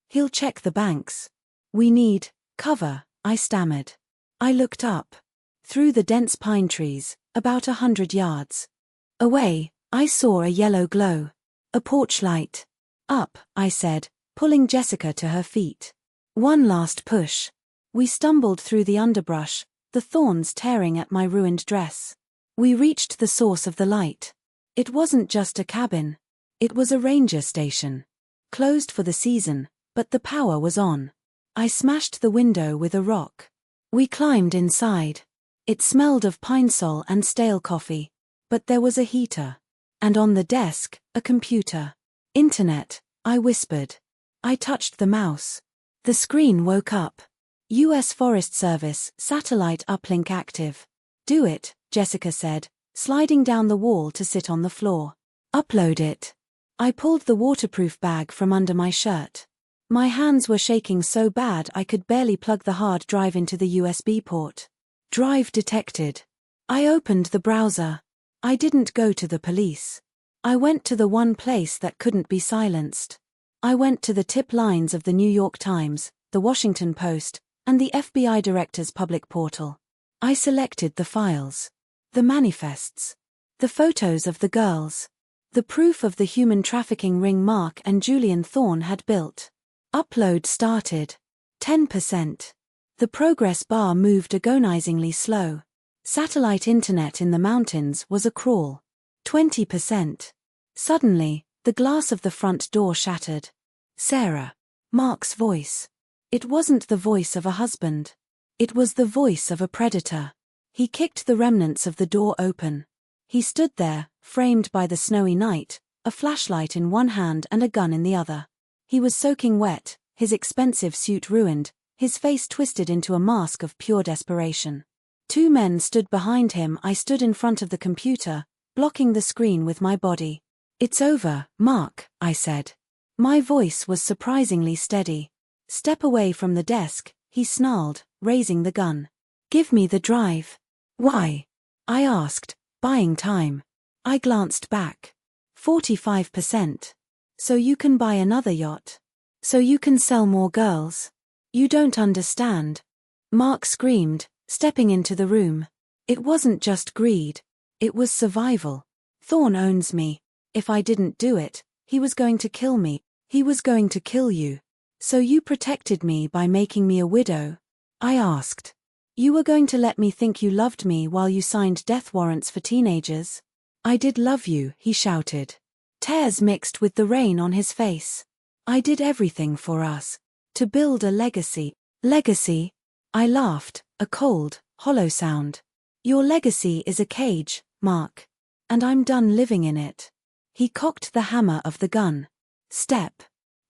He'll check the banks." "We need cover," I stammered. I looked up. Through the dense pine trees, about 100 yards away, I saw a yellow glow. A porch light. "Up," I said, pulling Jessica to her feet. One last push. We stumbled through the underbrush, the thorns tearing at my ruined dress. We reached the source of the light. It wasn't just a cabin. It was a ranger station. Closed for the season, but the power was on. I smashed the window with a rock. We climbed inside. It smelled of pine sol and stale coffee. But there was a heater. And on the desk, a computer. "Internet," I whispered. I touched the mouse. The screen woke up. U.S. Forest Service, satellite uplink active. "Do it," Jessica said, sliding down the wall to sit on the floor. "Upload it." I pulled the waterproof bag from under my shirt. My hands were shaking so bad I could barely plug the hard drive into the USB port. Drive detected. I opened the browser. I didn't go to the police. I went to the one place that couldn't be silenced. I went to the tip lines of the New York Times, the Washington Post, and the FBI director's public portal. I selected the files. The manifests. The photos of the girls. The proof of the human trafficking ring Mark and Julian Thorne had built. Upload started. 10%. The progress bar moved agonizingly slow. Satellite internet in the mountains was a crawl. 20%. Suddenly, the glass of the front door shattered. "Sarah." Mark's voice. It wasn't the voice of a husband. It was the voice of a predator. He kicked the remnants of the door open. He stood there, framed by the snowy night, a flashlight in one hand and a gun in the other. He was soaking wet, his expensive suit ruined, his face twisted into a mask of pure desperation. Two men stood behind him. I stood in front of the computer, blocking the screen with my body. "It's over, Mark," I said. My voice was surprisingly steady. "Step away from the desk," he snarled, raising the gun. "Give me the drive." "Why?" I asked, buying time. I glanced back. 45%. "So you can buy another yacht. So you can sell more girls. You don't understand." Mark screamed, stepping into the room. It wasn't just greed. It was survival. "Thorne owns me. If I didn't do it, he was going to kill me. He was going to kill you. So you protected me by making me a widow?" I asked. You were going to let me think you loved me while you signed death warrants for teenagers? I did love you, he shouted. Tears mixed with the rain on his face. I did everything for us. To build a legacy. Legacy? I laughed, a cold, hollow sound. Your legacy is a cage, Mark. And I'm done living in it. He cocked the hammer of the gun. Step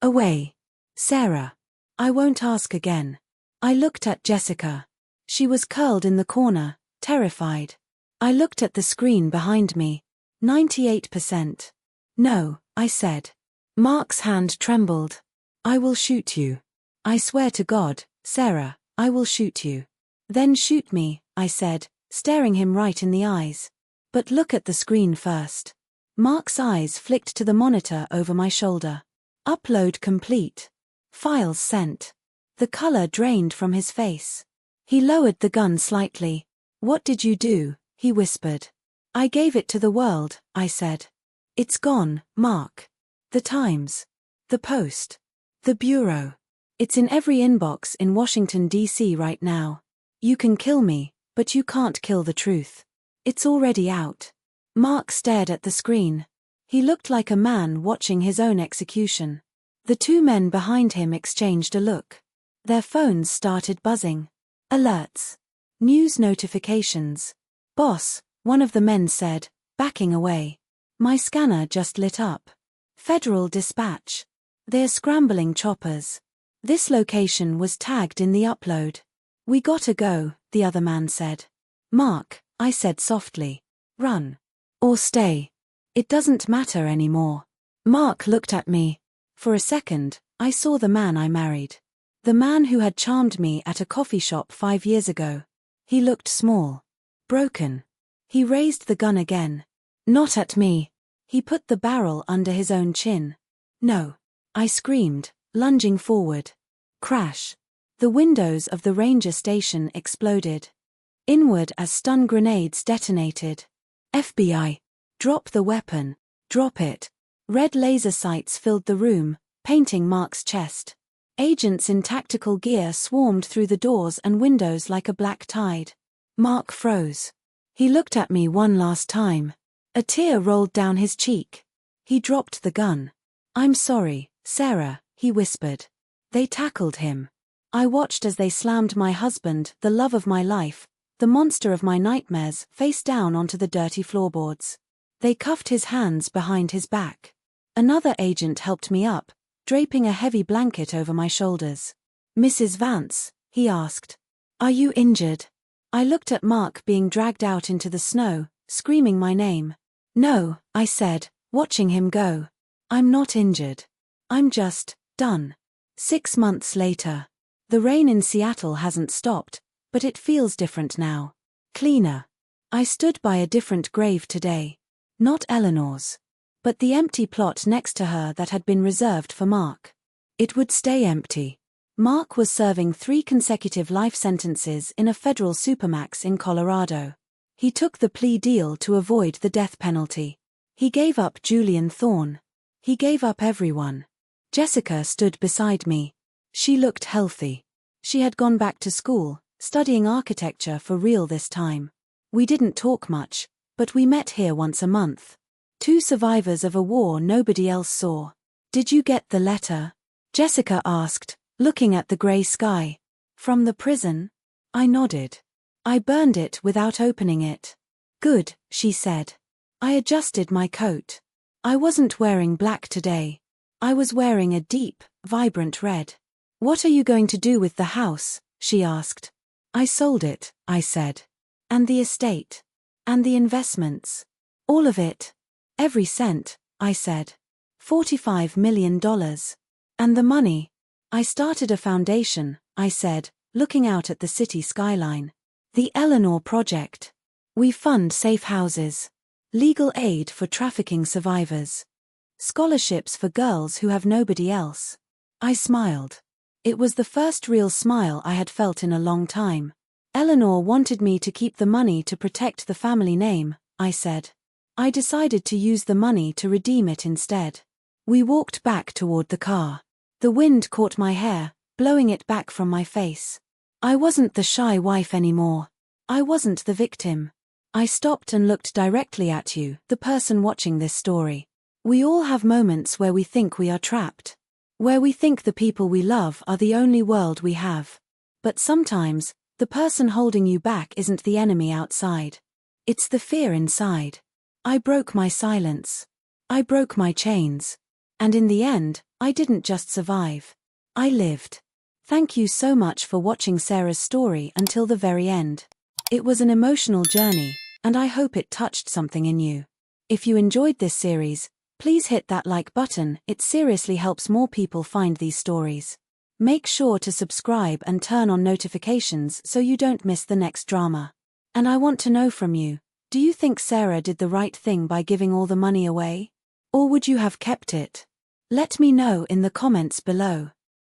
away. Sarah. I won't ask again. I looked at Jessica. She was curled in the corner, terrified. I looked at the screen behind me. 98%. No, I said. Mark's hand trembled. I will shoot you. I swear to God, Sarah, I will shoot you. Then shoot me, I said, staring him right in the eyes. But look at the screen first. Mark's eyes flicked to the monitor over my shoulder. Upload complete. Files sent. The color drained from his face. He lowered the gun slightly. What did you do? He whispered. I gave it to the world, I said. It's gone, Mark. The Times. The Post. The Bureau. It's in every inbox in Washington, D.C. right now. You can kill me, but you can't kill the truth. It's already out. Mark stared at the screen. He looked like a man watching his own execution. The two men behind him exchanged a look. Their phones started buzzing. Alerts. News notifications. Boss, one of the men said, backing away. My scanner just lit up. Federal Dispatch. They're scrambling choppers. This location was tagged in the upload. We gotta go, the other man said. Mark, I said softly. Run. Or stay. It doesn't matter anymore. Mark looked at me. For a second, I saw the man I married. The man who had charmed me at a coffee shop 5 years ago. He looked small. Broken. He raised the gun again. Not at me. He put the barrel under his own chin. No. I screamed, lunging forward. Crash. The windows of the ranger station exploded. Inward as stun grenades detonated. FBI. Drop the weapon. Drop it. Red laser sights filled the room, painting Mark's chest. Agents in tactical gear swarmed through the doors and windows like a black tide. Mark froze. He looked at me one last time. A tear rolled down his cheek. He dropped the gun. I'm sorry, Sarah, he whispered. They tackled him. I watched as they slammed my husband, the love of my life, the monster of my nightmares, face down onto the dirty floorboards. They cuffed his hands behind his back. Another agent helped me up, draping a heavy blanket over my shoulders. Mrs. Vance, he asked. Are you injured? I looked at Mark being dragged out into the snow, screaming my name. No, I said, watching him go. I'm not injured. I'm just done. 6 months later. The rain in Seattle hasn't stopped, but it feels different now. Cleaner. I stood by a different grave today. Not Eleanor's. But the empty plot next to her that had been reserved for Mark. It would stay empty. Mark was serving 3 consecutive life sentences in a federal supermax in Colorado. He took the plea deal to avoid the death penalty. He gave up Julian Thorne. He gave up everyone. Jessica stood beside me. She looked healthy. She had gone back to school, studying architecture for real this time. We didn't talk much, but we met here once a month. 2 survivors of a war nobody else saw. Did you get the letter? Jessica asked, looking at the grey sky. From the prison? I nodded. I burned it without opening it. Good, she said. I adjusted my coat. I wasn't wearing black today. I was wearing a deep, vibrant red. What are you going to do with the house? She asked. I sold it, I said. And the estate. And the investments. All of it. Every cent, I said. $45 million. And the money. I started a foundation, I said, looking out at the city skyline. The Eleanor Project. We fund safe houses. Legal aid for trafficking survivors. Scholarships for girls who have nobody else. I smiled. It was the first real smile I had felt in a long time. Eleanor wanted me to keep the money to protect the family name, I said. I decided to use the money to redeem it instead. We walked back toward the car. The wind caught my hair, blowing it back from my face. I wasn't the shy wife anymore. I wasn't the victim. I stopped and looked directly at you, the person watching this story. We all have moments where we think we are trapped. Where we think the people we love are the only world we have. But sometimes, the person holding you back isn't the enemy outside. It's the fear inside. I broke my silence. I broke my chains. And in the end, I didn't just survive. I lived. Thank you so much for watching Sarah's story until the very end. It was an emotional journey, and I hope it touched something in you. If you enjoyed this series, please hit that like button, it seriously helps more people find these stories. Make sure to subscribe and turn on notifications so you don't miss the next drama. And I want to know from you, do you think Sarah did the right thing by giving all the money away? Or would you have kept it? Let me know in the comments below.